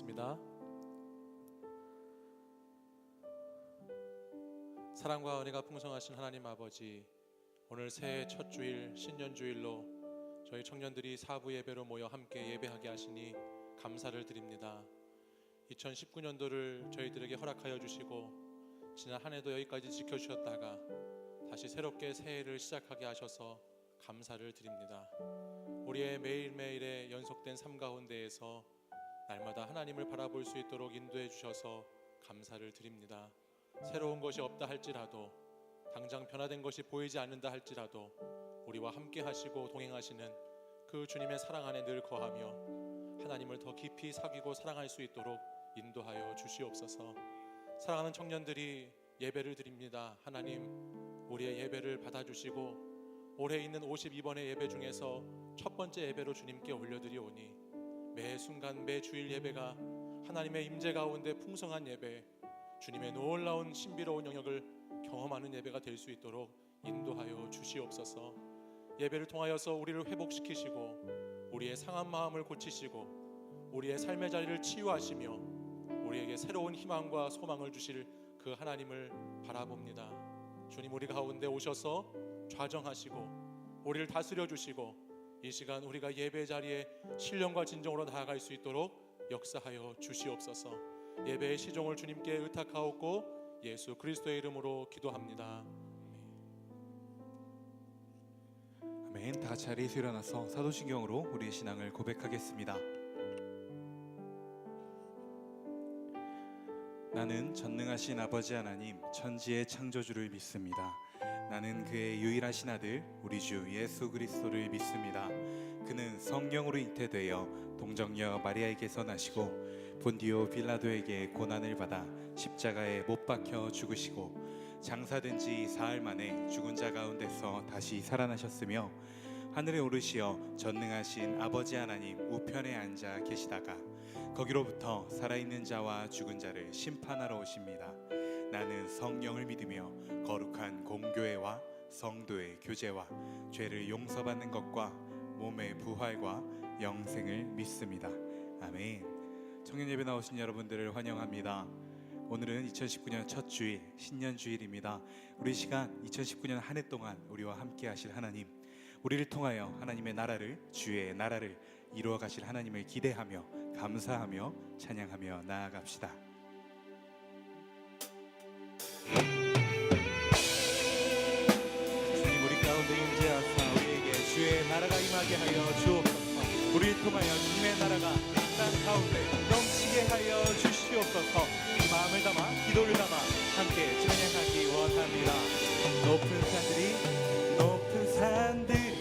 기도하겠습니다. 사랑과 은혜가 풍성하신 하나님 아버지, 오늘 새해 첫 주일 신년주일로 저희 청년들이 사부 예배로 모여 함께 예배하게 하시니 감사를 드립니다. 2019년도를 저희들에게 허락하여 주시고 지난 한 해도 여기까지 지켜주셨다가 다시 새롭게 새해를 시작하게 하셔서 감사를 드립니다. 우리의 매일매일의 연속된 삶 가운데에서 날마다 하나님을 바라볼 수 있도록 인도해 주셔서 감사를 드립니다. 새로운 것이 없다 할지라도, 당장 변화된 것이 보이지 않는다 할지라도 우리와 함께 하시고 동행하시는 그 주님의 사랑 안에 늘 거하며 하나님을 더 깊이 사귀고 사랑할 수 있도록 인도하여 주시옵소서. 사랑하는 청년들이 예배를 드립니다. 하나님, 우리의 예배를 받아주시고 올해 있는 52번의 예배 중에서 첫 번째 예배로 주님께 올려드리오니 매 순간 매 주일 예배가 하나님의 임재 가운데 풍성한 예배, 주님의 놀라운 신비로운 영역을 경험하는 예배가 될 수 있도록 인도하여 주시옵소서. 예배를 통하여서 우리를 회복시키시고 우리의 상한 마음을 고치시고 우리의 삶의 자리를 치유하시며 우리에게 새로운 희망과 소망을 주실 그 하나님을 바라봅니다. 주님, 우리 가운데 오셔서 좌정하시고 우리를 다스려 주시고 이 시간 우리가 예배 자리에 신령과 진정으로 나아갈 수 있도록 역사하여 주시옵소서. 예배의 시종을 주님께 의탁하옵고 예수 그리스도의 이름으로 기도합니다. 아멘. 다 같이 자리에서 일어나서 사도신경으로 우리의 신앙을 고백하겠습니다. 나는 전능하신 아버지 하나님, 천지의 창조주를 믿습니다. 나는 그의 유일하신 아들 우리 주 예수 그리스도를 믿습니다. 그는 성령으로 잉태되어 동정녀 마리아에게서 나시고 본디오 빌라도에게 고난을 받아 십자가에 못 박혀 죽으시고 장사된 지 사흘 만에 죽은 자 가운데서 다시 살아나셨으며 하늘에 오르시어 전능하신 아버지 하나님 우편에 앉아 계시다가 거기로부터 살아있는 자와 죽은 자를 심판하러 오십니다. 나는 성령을 믿으며 거룩한 공교회와 성도의 교제와 죄를 용서받는 것과 몸의 부활과 영생을 믿습니다. 아멘. 청년 예배 나오신 여러분들을 환영합니다. 오늘은 2019년 첫 주일 신년주일입니다. 우리 시간 2019년 한 해 동안 우리와 함께 하실 하나님, 우리를 통하여 하나님의 나라를, 주의 나라를 이루어 가실 하나님을 기대하며 감사하며 찬양하며 나아갑시다. 주님, 우리 가운데 임재하사 우리에게 주의 나라가 임하게 하여 주옵소서. 우리를 통하여 주님의 나라가 땅 가운데 넘치게 하여 주시옵소서. 이 마음을 담아 기도를 담아 함께 찬양하기 원합니다. 높은 산들이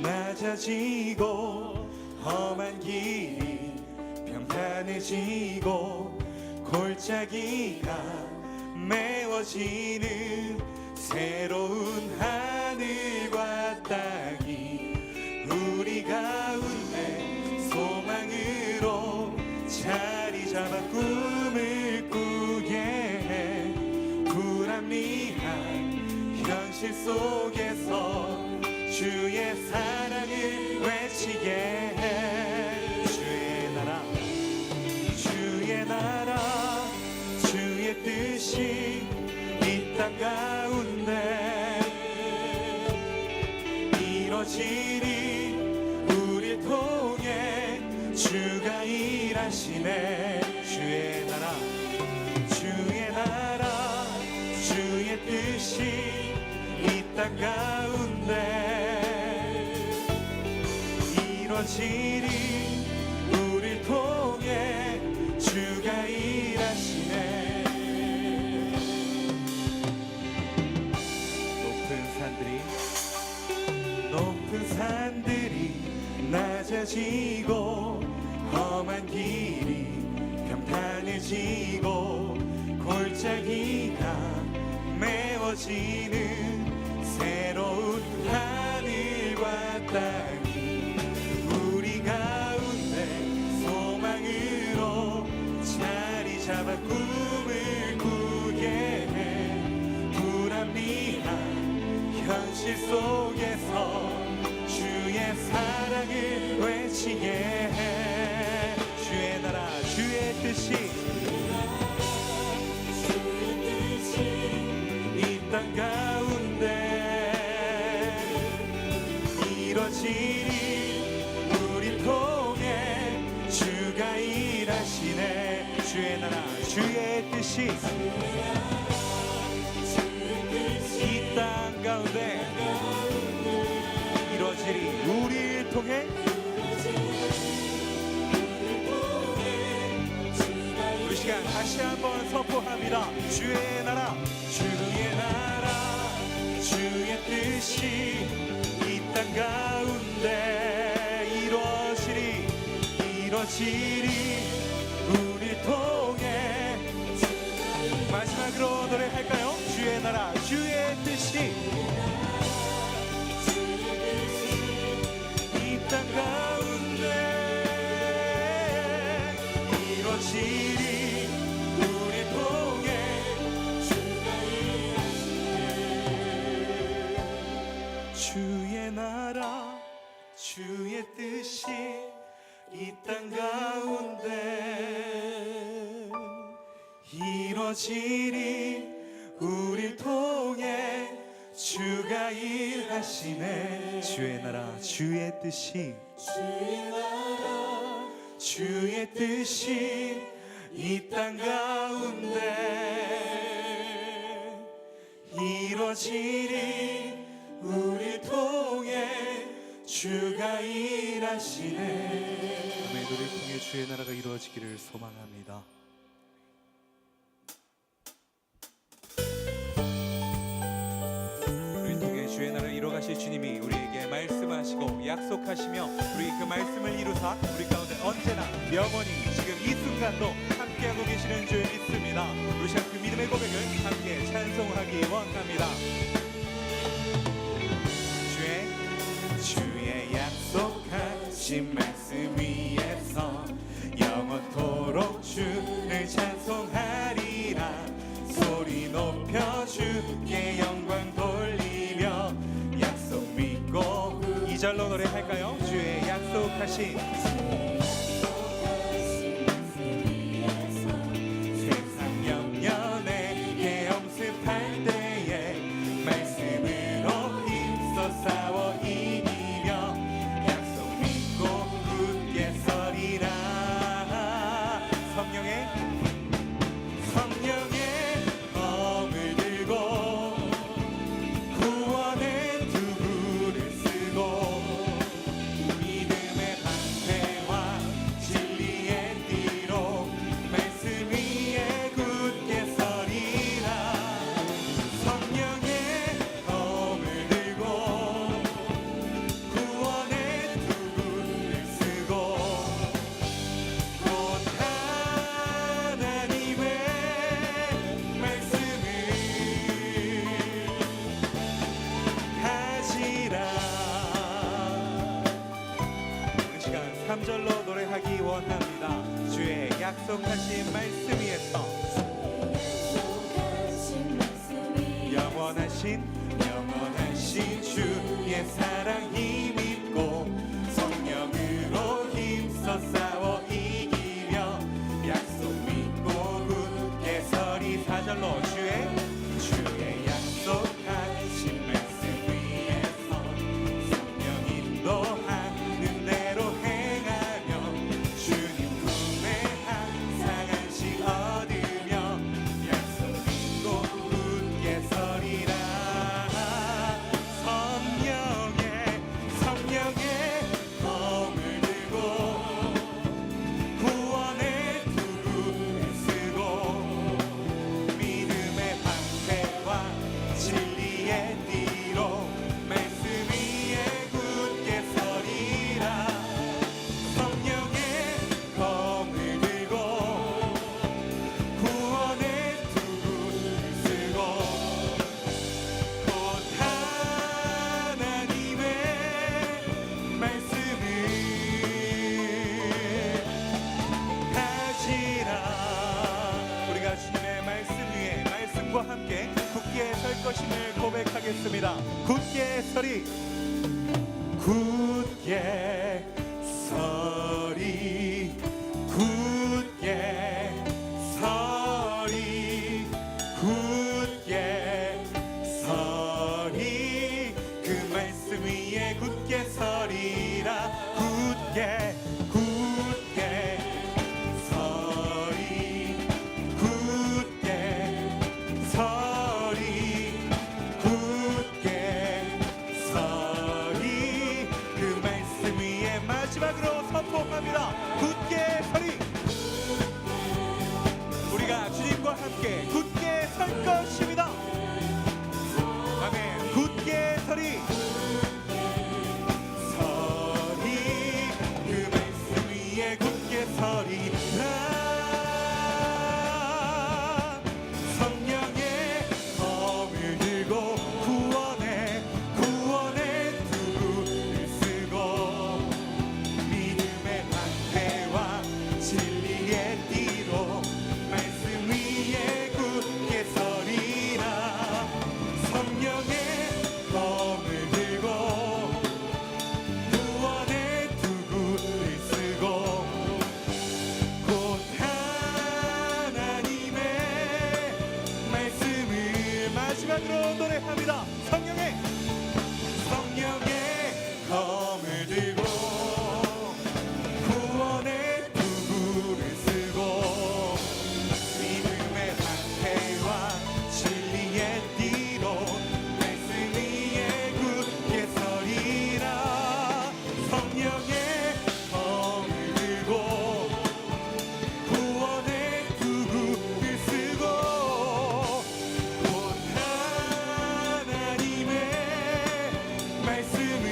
낮아지고 험한 길이 평탄해지고 골짜기가 메워지는 새로운 하늘과 땅이 우리 가운데 소망으로 자리 잡아 꿈을 꾸게 해. 불합리한 현실 속에서 주의 사랑을 외치게 해. 주의 나라 주의 뜻이 이 땅 가운데 이뤄지리. 우릴 통해 주가 일하시네. 주의 나라 주의 뜻이 이 땅 가운데 이뤄지리. 우릴 통해 주가 일하시네. 높은 산들이 낮아지고 험한 길이 평탄해지고 골짜기가 메워지는 새로운 하늘과 땅이 우리 가운데 소망으로 자리 잡아 꿈을 꾸게 해. 불합리한 현실 속에서 주의 사랑을 외치게 해. 주의 나라 주의 이 땅 가운데 이루어지리. 우리 통해 주가 일하시네. 주의 나라 주의 뜻이 이 땅 가운데 이루어지리. 우리를 통해 우리 시간 다시 한번 선포합니다. 주의 나라 주의 뜻이 이 땅 가운데 이루어지리. 우리를 통해 마지막으로 노래할까요? 주의 나라 주의 뜻이 이 땅 가운데 이루어지리. 우리 통해 주의 나라 주의 뜻이 이 땅 가운데 이루어지리. 우릴 통해 주가 일하시네. 주의 나라 주의 뜻이 주의 뜻이 이 땅 가운데 이루어지리. 우릴 통해 주가 일하시네. 아멘. 우리를 통해 주의 나라가 이루어지기를 소망합니다. 우리를 통해 주의 나라를 이루어가실 주님이 우리에게 말씀하시고 약속하시며 우리 그 말씀을 이루사 우리 가운데 언제나 영원히 지금 이 순간도 함께하고 계시는 줄 믿습니다. 우리 시간 그 믿음의 고백을 함께 찬송하기 원합니다. 주의 약속하신 말씀 위에서 영원토록 주를 찬송하리라. 소리 높여 주께 영광 돌리며 약속 믿고 2절로 노래할까요? 주의 약속하신 세상 영연에 엄습할 때에 말씀으로 힘써 싸워 이기며 약속 믿고 굳게 서리라. 성령의 검을 들고 구원의 투구를 쓰고 믿음의 방패와 진리의 띠로 말씀 위에 굳게 서리라. 성령의 검을 들고 구원의 투구를 쓰고 곧 하나님의 말씀을 하시라. 우리 시간 3절로 노래하기 원합니다. 주의 약속하신 말씀 위에서 영원하신 주의 사랑 힘입고 성령으로 힘써 싸워 이기며 약속 믿고 굳게 서리. 4절로 주의 약속하신 말씀 위에서 성령 인도하는 대로 행하며 주님 품에 항상 안식 얻으며 약속 믿고 굳게 서리라. 성령의 검을 들고 구원의 투구를 쓰고 믿음의 방패와 진리의 띠로 말씀 위에 굳게 서리라. 성령의 검을 들고 구원의 투구를 쓰고 곧 하나님의 말씀을 하시라. 우리가 주님의 말씀 위에 말씀과 함께 굳게 설 것임을 고백하겠습니다. 굳게 서리. 굳게 서리. 굳게 위에 굳게 서리라. 굳게 굳게 서리. 굳게 서리. 굳게 서리. 그 말씀 위에 마지막으로 선포합니다. 굳게 서리. 우리가 주님과 함께 굳게 설 것입니다. 아멘. 굳게 서리. 서리. 그 말씀 위에 굳게 서리라. 성령의 검을 들고 구원의 두루를 쓰고 믿음의 방패와 진리의 띠로 말씀 위에 굳게 서리라. 성령의 검을 들고 구원의 두루를 쓰고 곧 하나님의 말씀을 마지막으로 노래합니다. 성령의 검을 들고 구원의 두루를 쓰고 믿음의 방패와 진리의 띠로 말씀 위에 굳게 서리라. 성령의 검을 들고 구원의 두루를 쓰고 곧 하나님의 말씀을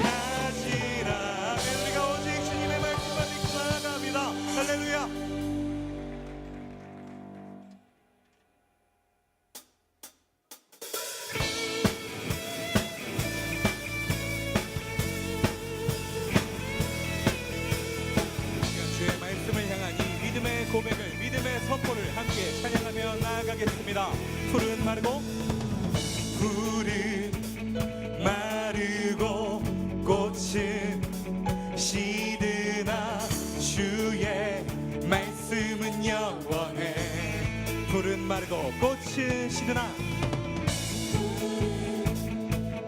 가지라. 우리가 오직 주님의 말씀만 믿고 나아갑니다. 할렐루야. 주의 말씀을 향한 이 믿음의 고백을, 믿음의 선포를 함께 찬양하며 나아가겠습니다. 푸른 마르고 꽃은 시드나 주의 말씀은 영원해. 푸른 마르고 꽃은 시드나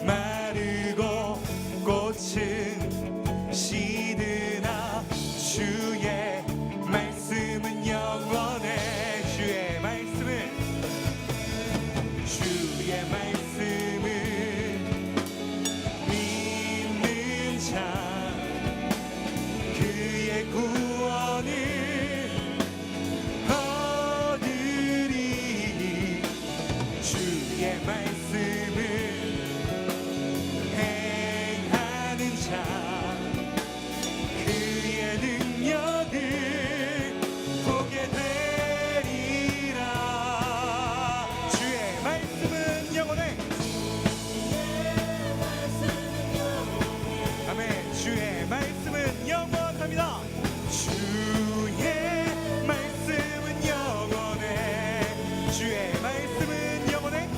마르고 꽃은 시드나 주의 말씀은 영원해. 주의 말씀을 믿는 자 그의 구원을 얻으리. 주의 말씀을 행하는 자 그의 능력을 보게 되리라. 주의 말씀은 영원해. 아멘. 주의 말씀은 영원합니다. 주의 말씀은 영원해. 주의 말씀은 영원해.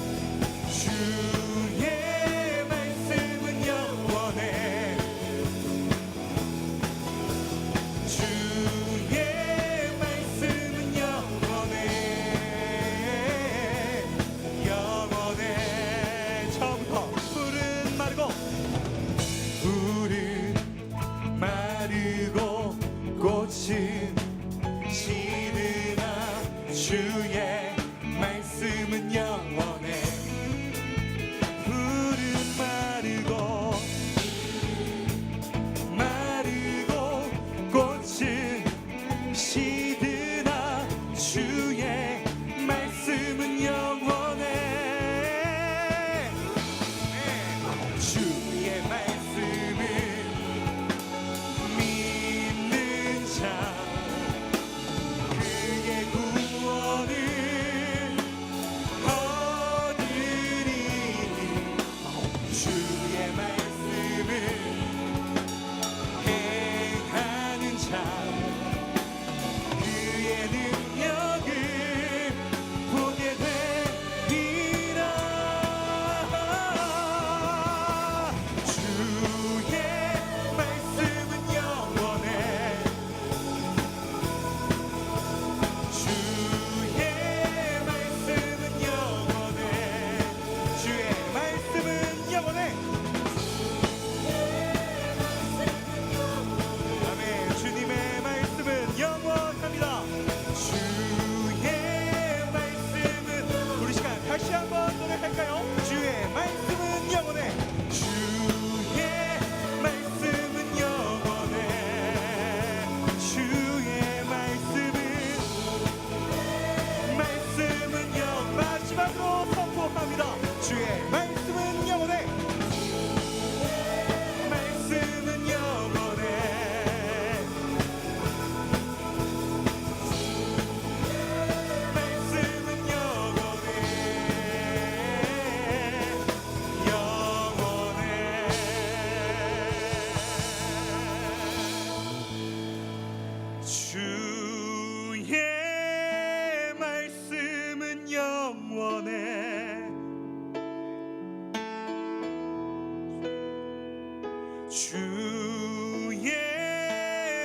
주의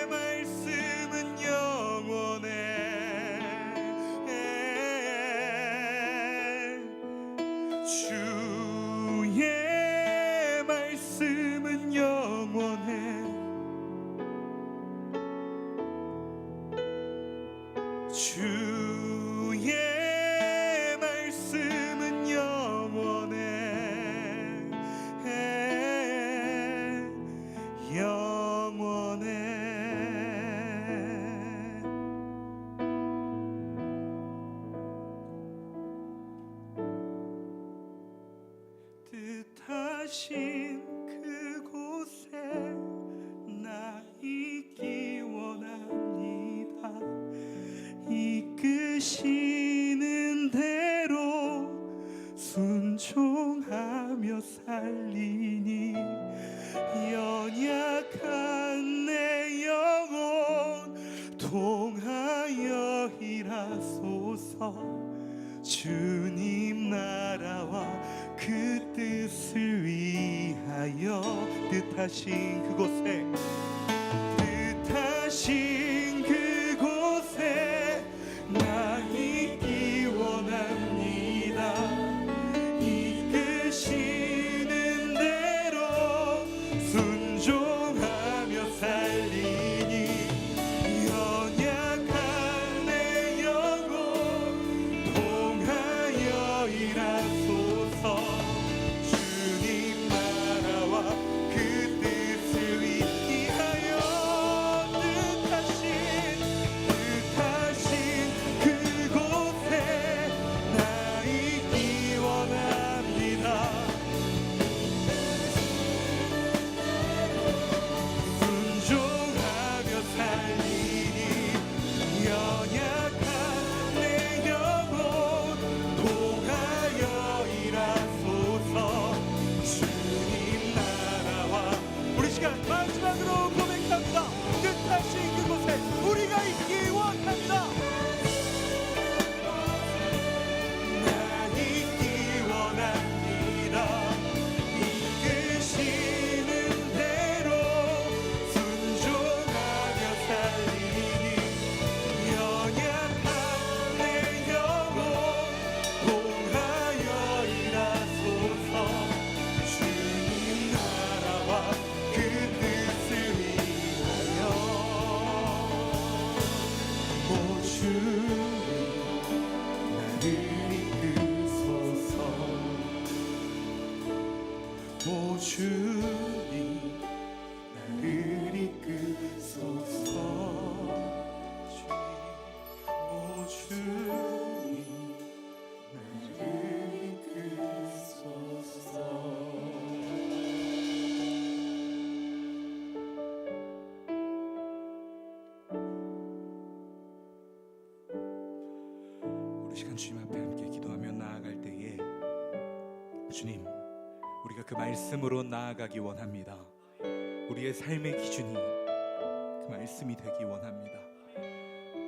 말씀은 영원해. 주의 말씀은 영원해. 주의 말씀은 영원해. 영원해. 뜻하신 그곳에 나 있기 원합니다. 이끄시는 대로 순종하며 살리니 연약한 내 영혼 통하여 일하소서. 주님 나라와 그 뜻을 위하여 뜻하신 그곳에 나 있기 원합니다. 이끄시는 대로 순종하며 살리니 연약한 내 영혼 통하여 일하소서. 주님 나라와 그 뜻을 위하여 마지막으로 고백합니다. 뜻하신 그곳에 우리가 있기 원합니다. 나 있기 원합니다. 이끄시는 대로 순종하며 살리니 연약한 내 영혼 통하여 일하소서. 주님 나라와 그 뜻을 위하여. 오 주님 나를 이끄소서. 오 주님 나를 이끄소서. 오 주님 나를 이끄소서. 우리 시간 주님 앞에 함께 기도하며 나아갈 때에 주님, 우리가 그 말씀으로 나아가기 원합니다. 우리의 삶의 기준이 그 말씀이 되기 원합니다.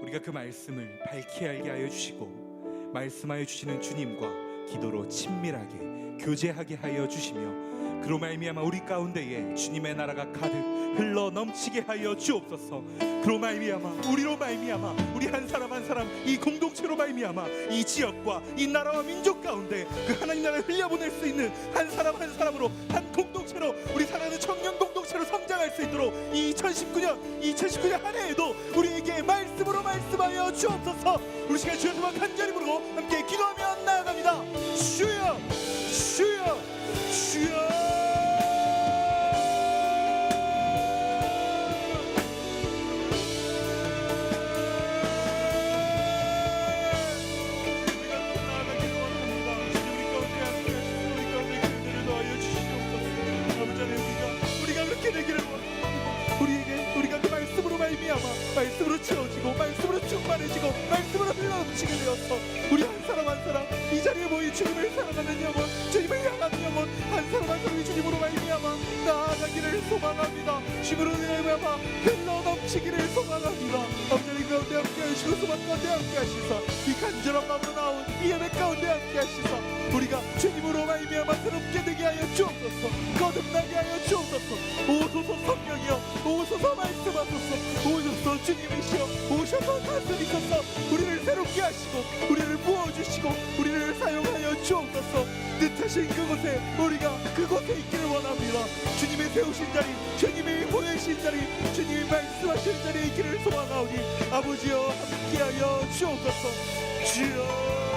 우리가 그 말씀을 밝히 알게 하여 주시고 말씀하여 주시는 주님과 기도로 친밀하게 교제하게 하여 주시며 그로 말미암아 우리 가운데에 주님의 나라가 가득 흘러 넘치게 하여 주옵소서. 그로 말미암아 우리로 말미암아 우리 한 사람 한 사람 이 공동체로 말미암아 이 지역과 이 나라와 민족 가운데 그 하나님 나라를 흘려보낼 수 있는 한 사람 한 사람으로 한 공동체로 우리 사랑하는 청년 공동체로 성장할 수 있도록 이 2019년 한 해에도 우리에게 말씀으로 말씀하여 주옵소서. 우리 시간 주여서 간절히 부르고 함께 기도하며 나아갑니다. 주여 주여 주여. 말씀으로 채워지고 말씀으로 충만해지고 말씀으로 흘러넘치게 되어서 우리 한 사람 한 사람 이 자리에 모인 주님을 사랑하는 영혼, 주님을 향하는 영혼 한 사람 한 사람이 주님으로 말미암아 나아가기를 넘치기를 소망합니다. 주님으로 말미암아 흘러 넘치기를 소망합니다. 아버지 가운데 함께 하시고 소망 가운데 함께 하시사 이 간절한 마음으로 나온 이 예배 가운데 함께 하시사 우리가 주님으로 말미암아 새롭게 되게 하여 주옵소서. 거듭나게 하여 주옵소서. 오소서 성령이여 오소서 말씀하소서. 오소서 주님이시여 오셔서 다스리소서. 우리를 새롭게 하시고 우리를 부어주시고 우리를 사용하여 주옵소서. 뜻하신 그곳에 우리가 그곳에 있기를 원합니다. 주님의 세우신 자리 주님이 보내신 자리 주님이 말씀하신 자리에 있기를 소망하오니 아버지여 함께하여 주옵소서. 주여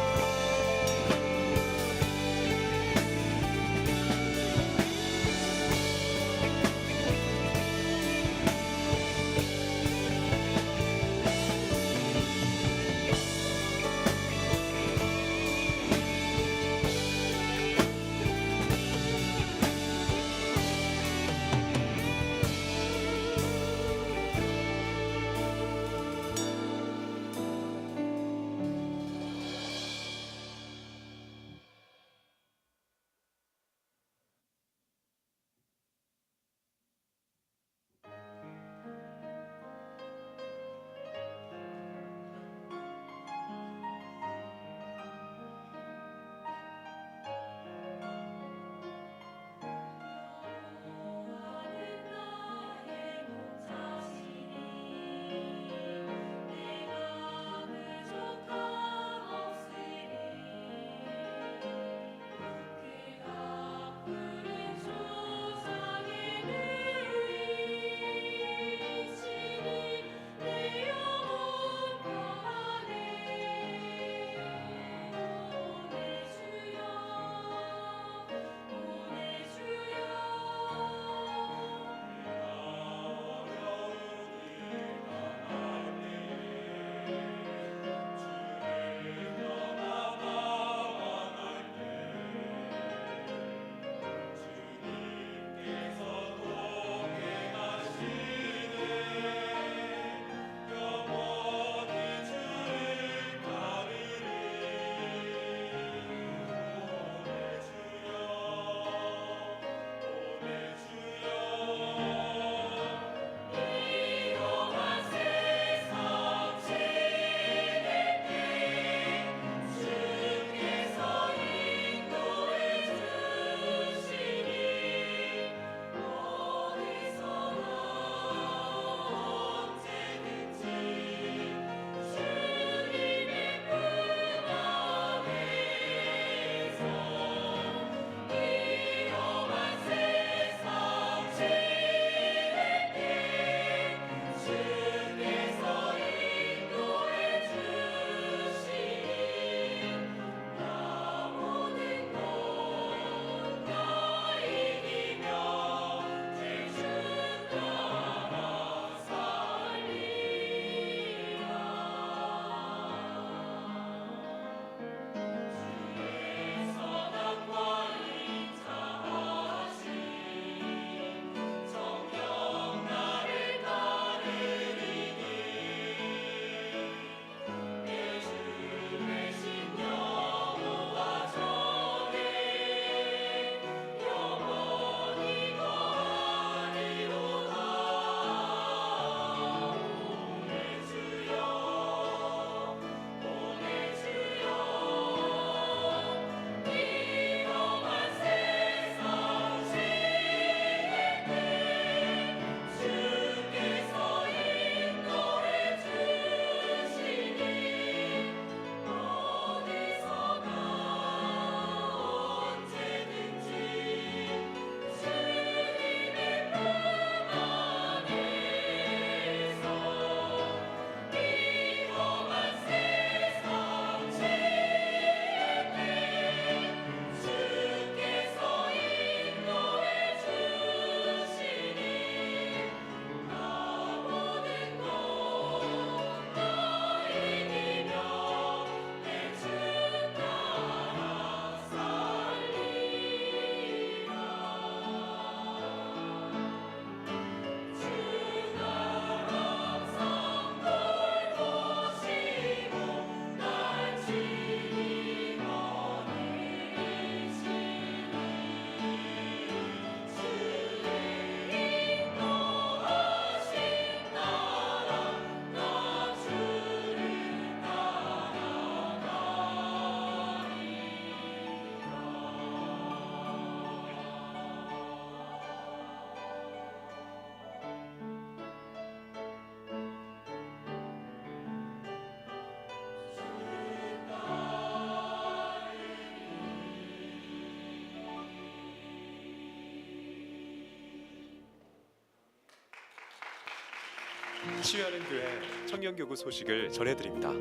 치유하는 교회 청년교구 소식을 전해드립니다.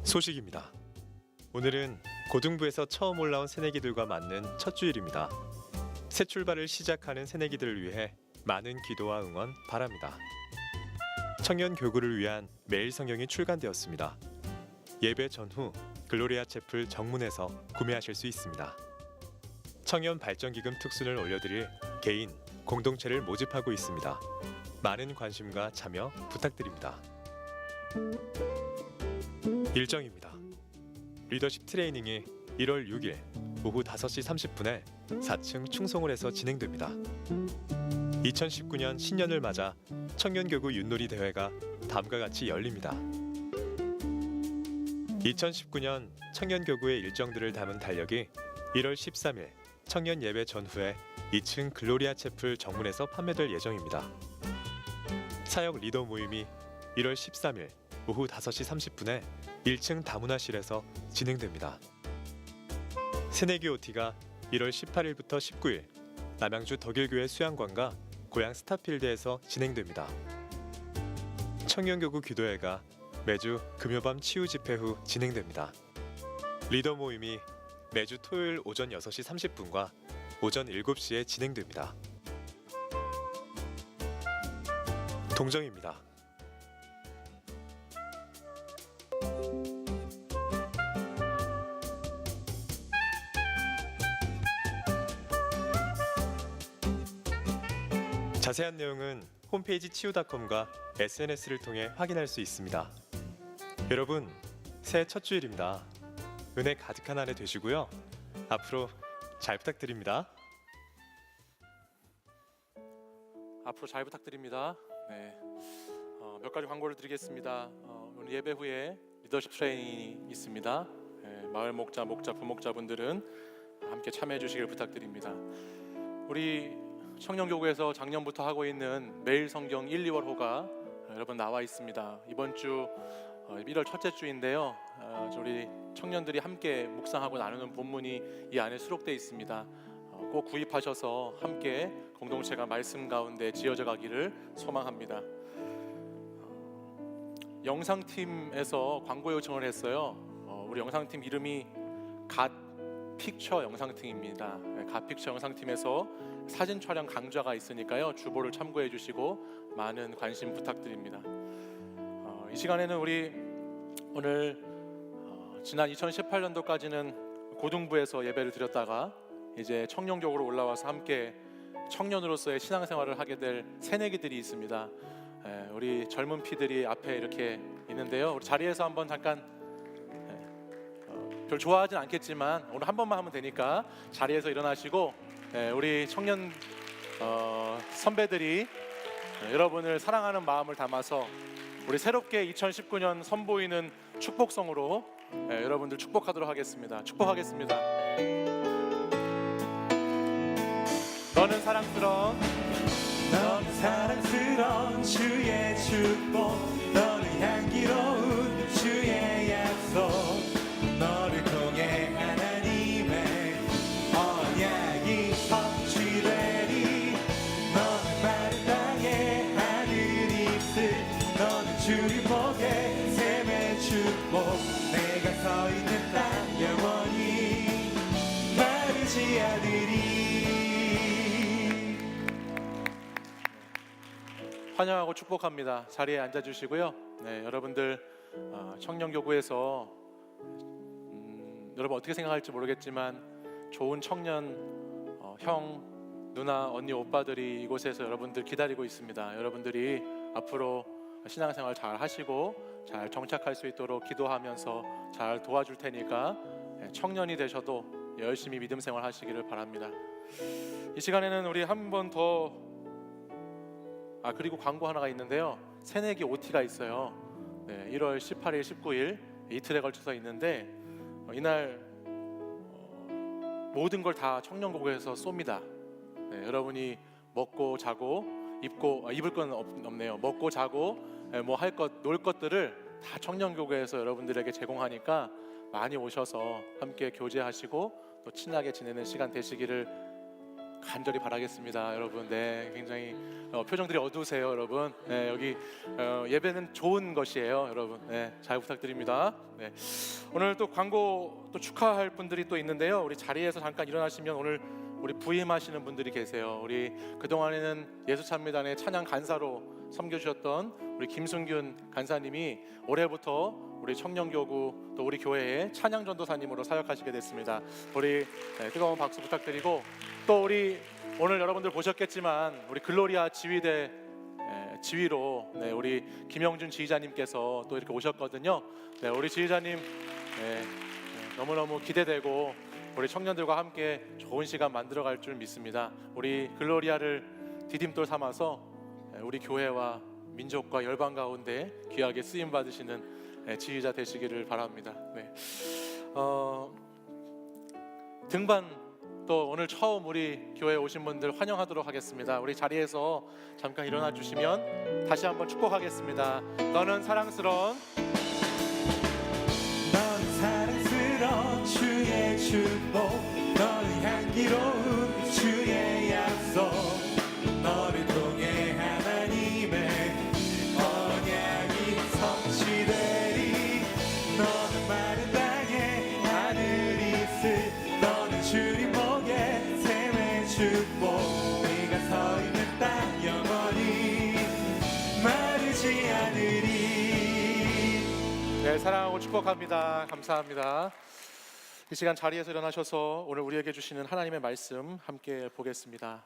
소식입니다. 오늘은 고등부에서 처음 올라온 새내기들과 맞는 첫 주일입니다. 새 출발을 시작하는 새내기들을 위해 많은 기도와 응원 바랍니다. 청년 교구를 위한 매일 성경이 출간되었습니다. 예배 전후 글로리아 채플 정문에서 구매하실 수 있습니다. 청년 발전기금 특순을 올려드릴 개인, 공동체를 모집하고 있습니다. 많은 관심과 참여 부탁드립니다. 일정입니다. 리더십 트레이닝이 1월 6일 오후 5시 30분에 4층 충성홀에서 진행됩니다. 2019년 신년을 맞아 청년교구 윷놀이 대회가 다음과 같이 열립니다. 2019년 청년교구의 일정들을 담은 달력이 1월 13일 청년 예배 전후에 2층 글로리아 채플 정문에서 판매될 예정입니다. 사역 리더 모임이 1월 13일 오후 5시 30분에 1층 다문화실에서 진행됩니다. 새내기 OT가 1월 18일부터 19일 남양주 덕일교회 수양관과 고양 스타필드에서 진행됩니다. 청년교구 기도회가 매주 금요밤 치유 집회 후 진행됩니다. 리더 모임이 매주 토요일 오전 6시 30분과 오전 7시에 진행됩니다. 동정입니다. 자세한 내용은 홈페이지 치유닷컴과 SNS를 통해 확인할 수 있습니다. 여러분, 새해 첫 주일입니다. 은혜 가득한 한 해 되시고요. 앞으로 잘 부탁드립니다. 앞으로 잘 부탁드립니다. 네, 몇 가지 광고를 드리겠습니다. 오늘 예배 후에 리더십 트레이닝이 있습니다. 네, 마을 목자, 부목자분들은 함께 참여해 주시길 부탁드립니다. 우리 청년교구에서 작년부터 하고 있는 매일 성경 1, 2월호가 여러분 나와 있습니다. 이번 주 1월 첫째 주인데요. 우리 청년들이 함께 묵상하고 나누는 본문이 이 안에 수록되어 있습니다. 꼭 구입하셔서 함께 공동체가 말씀 가운데 지어져 가기를 소망합니다. 영상팀에서 광고 요청을 했어요. 우리 영상팀 이름이 갓 픽처 영상팀입니다. 갓 픽처 영상팀에서 사진 촬영 강좌가 있으니까요. 주보를 참고해 주시고 많은 관심 부탁드립니다. 이 시간에는 우리 오늘 지난 2018년도까지는 고등부에서 예배를 드렸다가 이제 청년교구로 올라와서 함께 청년으로서의 신앙생활을 하게 될 새내기들이 있습니다. 우리 젊은 피들이 앞에 이렇게 있는데요. 우리 자리에서 한번 잠깐 별 좋아하진 않겠지만 오늘 한 번만 하면 되니까 자리에서 일어나시고 우리 청년 선배들이 여러분을 사랑하는 마음을 담아서 우리 새롭게 2019년 선보이는 축복성으로 여러분들 축복하도록 하겠습니다. 축복하겠습니다. 너는 사랑스러운 주의 축복, 너는 향기로운 주의 약속, 너를 통해 하나님의 언약이 성취되리. 너는 마른 땅에 하늘이 있을, 너는 주의 복의 샘의 축복, 내가 서 있는 땅 영원히 마르지 않으리. 환영하고 축복합니다. 자리에 앉아주시고요. 네, 여러분들 청년교구에서 여러분 어떻게 생각할지 모르겠지만 좋은 청년 형, 누나, 언니, 오빠들이 이곳에서 여러분들 기다리고 있습니다. 여러분들이 앞으로 신앙생활 잘 하시고 잘 정착할 수 있도록 기도하면서 잘 도와줄 테니까 청년이 되셔도 열심히 믿음 생활 하시기를 바랍니다. 이 시간에는 우리 한 번 더 그리고 광고 하나가 있는데요. 새내기 OT가 있어요. 1월 18일, 19일 이틀에 걸쳐서 있는데 이날 모든 걸 다 청년교구에서 쏩니다. 여러분이 먹고 자고 입을 건 없네요. 먹고 자고 뭐 할 것, 놀 것들을 다 청년교구에서 여러분들에게 제공하니까 많이 오셔서 함께 교제하시고 또 친하게 지내는 시간 되시기를 간절히 바라겠습니다, 여러분. 네, 굉장히 표정들이 어두우세요, 여러분. 네, 여기 예배는 좋은 것이에요, 여러분. 네, 잘 부탁드립니다. 네, 오늘 또 광고 또 축하할 분들이 또 있는데요. 우리 자리에서 잠깐 일어나시면 오늘 우리 부임하시는 분들이 계세요. 우리 그동안에는 예수찬미단의 찬양 간사로 섬겨주셨던 우리 김순균 간사님이 올해부터 우리 청년교구 또 우리 교회의 찬양전도사님으로 사역하시게 됐습니다. 우리 뜨거운 박수 부탁드리고, 또 우리 오늘 여러분들 보셨겠지만 우리 글로리아 지휘대 지휘로 우리 김영준 지휘자님께서 또 이렇게 오셨거든요. 네, 우리 지휘자님 너무너무 기대되고 우리 청년들과 함께 좋은 시간 만들어갈 줄 믿습니다. 우리 글로리아를 디딤돌 삼아서 우리 교회와 민족과 열방 가운데 귀하게 쓰임 받으시는 지휘자 되시기를 바랍니다. 네. 등반 또 오늘 처음 우리 교회에 오신 분들 환영하도록 하겠습니다. 우리 자리에서 잠깐 일어나 주시면 다시 한번 축복하겠습니다. 너는 사랑스러운, 넌 사랑스러운 주의 축복, 너는 향기로운 주의 약속, 너를 통해 하나님의 언약이 성취되리. 너는 마른 땅에 하늘이 있을, 너는 주님 복의 샘의 축복, 네가 서 있는 땅 영원히 마르지 않으리. 네, 사랑하고 축복합니다. 감사합니다. 이 시간 자리에서 일어나셔서 오늘 우리에게 주시는 하나님의 말씀 함께 보겠습니다.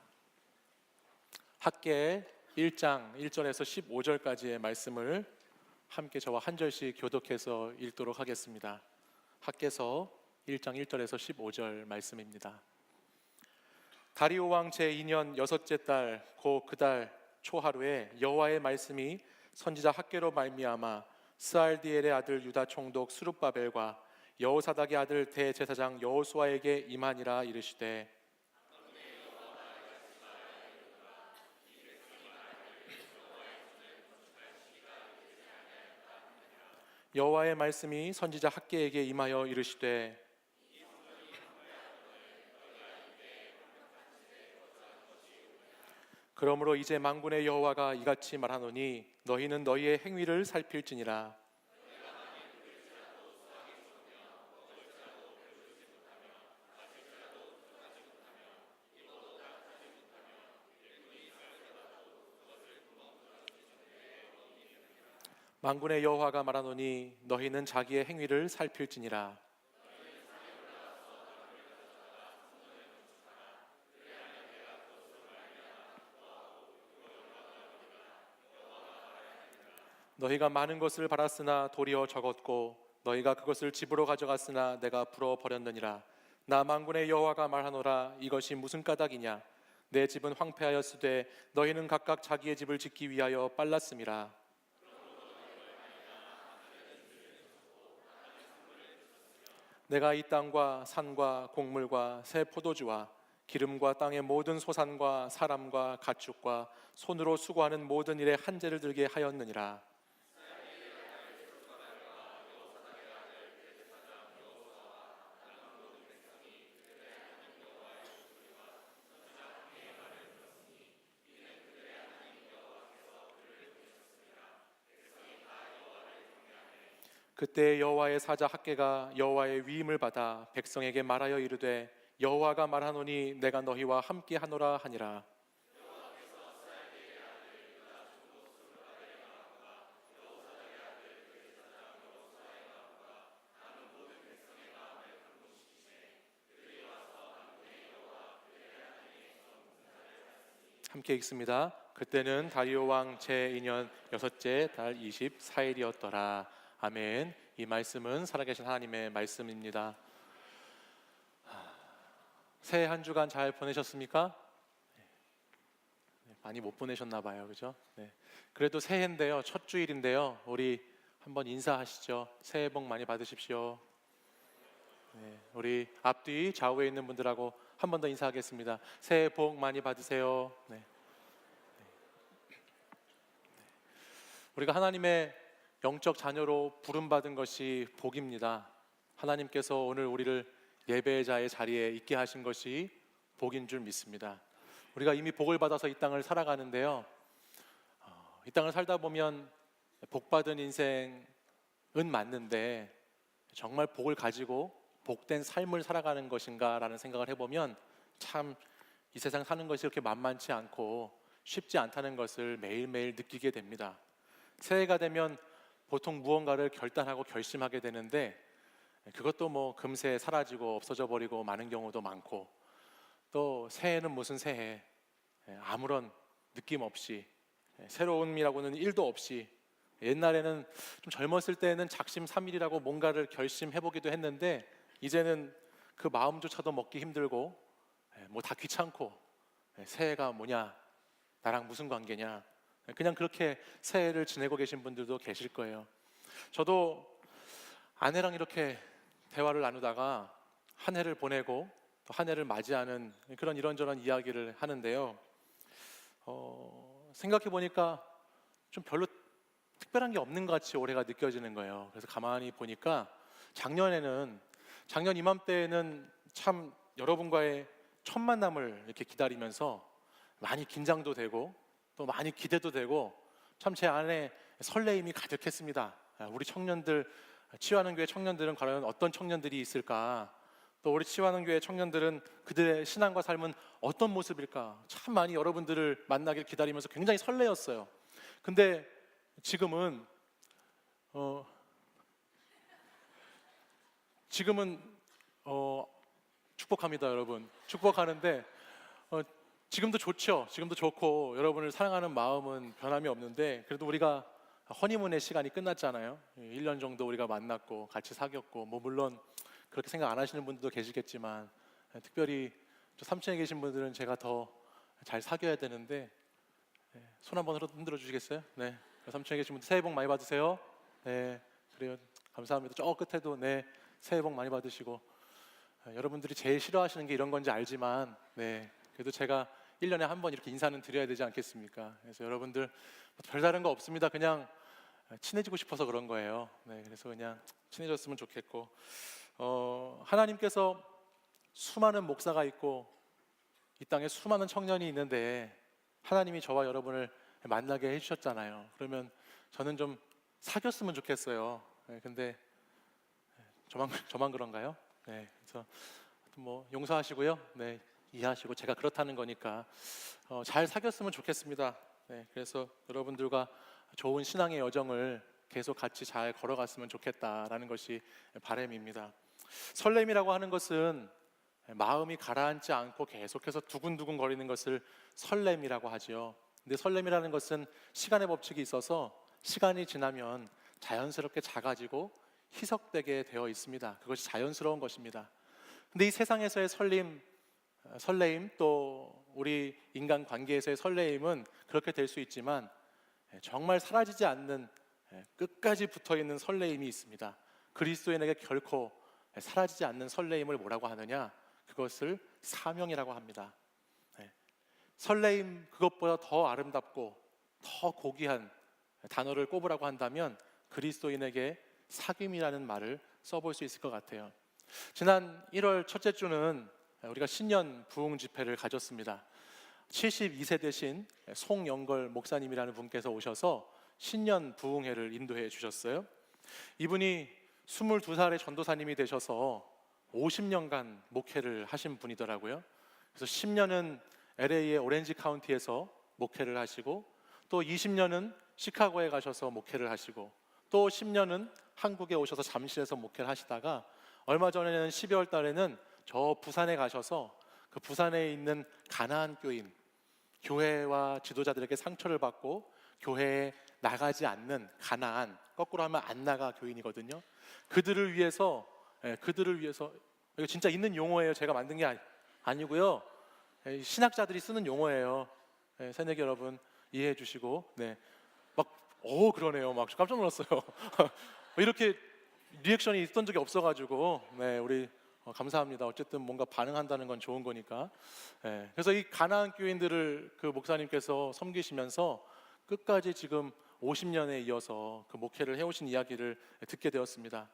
학개 1장 1절에서 15절까지의 말씀을 함께 저와 한 절씩 교독해서 읽도록 하겠습니다. 학개서 1장 1절에서 15절 말씀입니다. 다리오 왕 제2년 여섯째 달 곧 그 달 초하루에 여호와의 말씀이 선지자 학개로 말미암아 스알디엘의 아들 유다 총독 스룹바벨과 여호사닥의 아들 대제사장 여호수아에게 임하니라. 이르시되 여호와의 말씀이 선지자 학개에게 임하여 이르시되 그러므로 이제 만군의 여호와가 이같이 말하노니 너희는 너희의 행위를 살필지니라. 만군의 여호와가 말하노니 너희는 자기의 행위를 살필지니라. 너희가 많은 것을 바랐으나 도리어 적었고 너희가 그것을 집으로 가져갔으나 내가 불어 버렸느니라. 나 만군의 여호와가 말하노라. 이것이 무슨 까닭이냐? 내 집은 황폐하였으되 너희는 각각 자기의 집을 짓기 위하여 빨랐음이라. 내가 이 땅과 산과 곡물과 새 포도주와 기름과 땅의 모든 소산과 사람과 가축과 손으로 수고하는 모든 일에 한재를 들게 하였느니라. 그때 여호와의 사자 학개가 여호와의 위임을 받아 백성에게 말하여 이르되 여호와가 말하노니 내가 너희와 함께 하노라 하니라. 함께 읽습니다. 그때는 다리오 왕 제2년 여섯째 달 24일이었더라. 아멘. 이 말씀은 살아계신 하나님의 말씀입니다. 새해 한 주간 잘 보내셨습니까? 많이 못 보내셨나 봐요, 그죠? 네. 그래도 새해인데요, 첫 주일인데요, 우리 한번 인사하시죠. 새해 복 많이 받으십시오. 네. 우리 앞뒤 좌우에 있는 분들하고 한 번 더 인사하겠습니다. 새해 복 많이 받으세요. 네. 우리가 하나님의 영적 자녀로 부름받은 것이 복입니다. 하나님께서 오늘 우리를 예배자의 자리에 있게 하신 것이 복인 줄 믿습니다. 우리가 이미 복을 받아서 이 땅을 살아가는데요. 이 땅을 살다 보면 복받은 인생은 맞는데 정말 복을 가지고 복된 삶을 살아가는 것인가라는 생각을 해보면 참 이 세상 사는 것이 그렇게 만만치 않고 쉽지 않다는 것을 매일매일 느끼게 됩니다. 새해가 되면 보통 무언가를 결단하고 결심하게 되는데 그것도 뭐 금세 사라지고 없어져 버리고 많은 경우도 많고, 또 새해는 무슨 새해, 아무런 느낌 없이 새로움이라고는 1도 없이, 옛날에는 좀 젊었을 때는 작심삼일이라고 뭔가를 결심해보기도 했는데 이제는 그 마음조차도 먹기 힘들고 뭐 다 귀찮고 새해가 뭐냐, 나랑 무슨 관계냐, 그냥 그렇게 새해를 지내고 계신 분들도 계실 거예요. 저도 아내랑 이렇게 대화를 나누다가 한 해를 보내고 또 한 해를 맞이하는 그런 이런저런 이야기를 하는데요. 생각해 보니까 좀 별로 특별한 게 없는 것 같이 올해가 느껴지는 거예요. 그래서 가만히 보니까 작년 이맘때에는 참 여러분과의 첫 만남을 이렇게 기다리면서 많이 긴장도 되고 또 많이 기대도 되고 참 제 안에 설레임이 가득했습니다. 우리 청년들, 치유하는 교회 청년들은 과연 어떤 청년들이 있을까? 또 우리 치유하는 교회 청년들은 그들의 신앙과 삶은 어떤 모습일까? 참 많이 여러분들을 만나길 기다리면서 굉장히 설레었어요. 근데 지금은 축복합니다, 여러분. 축복하는데 지금도 좋죠. 지금도 좋고 여러분을 사랑하는 마음은 변함이 없는데, 그래도 우리가 허니문의 시간이 끝났잖아요. 1년 정도 우리가 만났고 같이 사귀었고, 뭐 물론 그렇게 생각 안 하시는 분들도 계시겠지만 특별히 저 3층에 계신 분들은 제가 더 잘 사귀어야 되는데, 손 한번 흔들어 주시겠어요? 네. 3층에 계신 분들 새해 복 많이 받으세요. 네, 그래요. 감사합니다. 저 끝에도 네, 새해 복 많이 받으시고, 여러분들이 제일 싫어하시는 게 이런 건지 알지만 네, 그래도 제가 1년에 한 번 이렇게 인사는 드려야 되지 않겠습니까? 그래서 여러분들 별다른 거 없습니다. 그냥 친해지고 싶어서 그런 거예요. 네, 그래서 그냥 친해졌으면 좋겠고, 하나님께서 수많은 목사가 있고 이 땅에 수많은 청년이 있는데 하나님이 저와 여러분을 만나게 해주셨잖아요. 그러면 저는 좀 사귀었으면 좋겠어요. 네, 근데 저만 그런가요? 네, 그래서 뭐 용서하시고요. 네, 이해하시고 제가 그렇다는 거니까 잘 사귀었으면 좋겠습니다. 네, 그래서 여러분들과 좋은 신앙의 여정을 계속 같이 잘 걸어갔으면 좋겠다라는 것이 바람입니다. 설렘이라고 하는 것은 마음이 가라앉지 않고 계속해서 두근두근 거리는 것을 설렘이라고 하지요. 근데 설렘이라는 것은 시간의 법칙이 있어서 시간이 지나면 자연스럽게 작아지고 희석되게 되어 있습니다. 그것이 자연스러운 것입니다. 근데 이 세상에서의 설레임, 또 우리 인간 관계에서의 설레임은 그렇게 될 수 있지만 정말 사라지지 않는 끝까지 붙어있는 설레임이 있습니다. 그리스도인에게 결코 사라지지 않는 설레임을 뭐라고 하느냐? 그것을 사명이라고 합니다. 설레임, 그것보다 더 아름답고 더 고귀한 단어를 꼽으라고 한다면 그리스도인에게 사귐이라는 말을 써볼 수 있을 것 같아요. 지난 1월 첫째 주는 우리가 신년 부흥 집회를 가졌습니다. 72세 되신 송영걸 목사님이라는 분께서 오셔서 신년 부흥회를 인도해 주셨어요. 이분이 22살의 전도사님이 되셔서 50년간 목회를 하신 분이더라고요. 그래서 10년은 LA의 오렌지 카운티에서 목회를 하시고, 또 20년은 시카고에 가셔서 목회를 하시고, 또 10년은 한국에 오셔서 잠실에서 목회를 하시다가 얼마 전에는 12월 달에는 저 부산에 가셔서 그 부산에 있는 가나안 교인, 교회와 지도자들에게 상처를 받고 교회에 나가지 않는 가나안, 거꾸로 하면 안 나가 교인이거든요. 그들을 위해서 이거 진짜 있는 용어예요. 제가 만든 게 아니고요. 신학자들이 쓰는 용어예요. 새내기 여러분 이해해 주시고, 그러네요. 막 깜짝 놀랐어요. 이렇게 리액션이 있던 적이 없어가지고, 우리 감사합니다. 어쨌든 뭔가 반응한다는 건 좋은 거니까. 그래서 이 가나안 교인들을 그 목사님께서 섬기시면서 끝까지 지금 50년에 이어서 그 목회를 해오신 이야기를 듣게 되었습니다.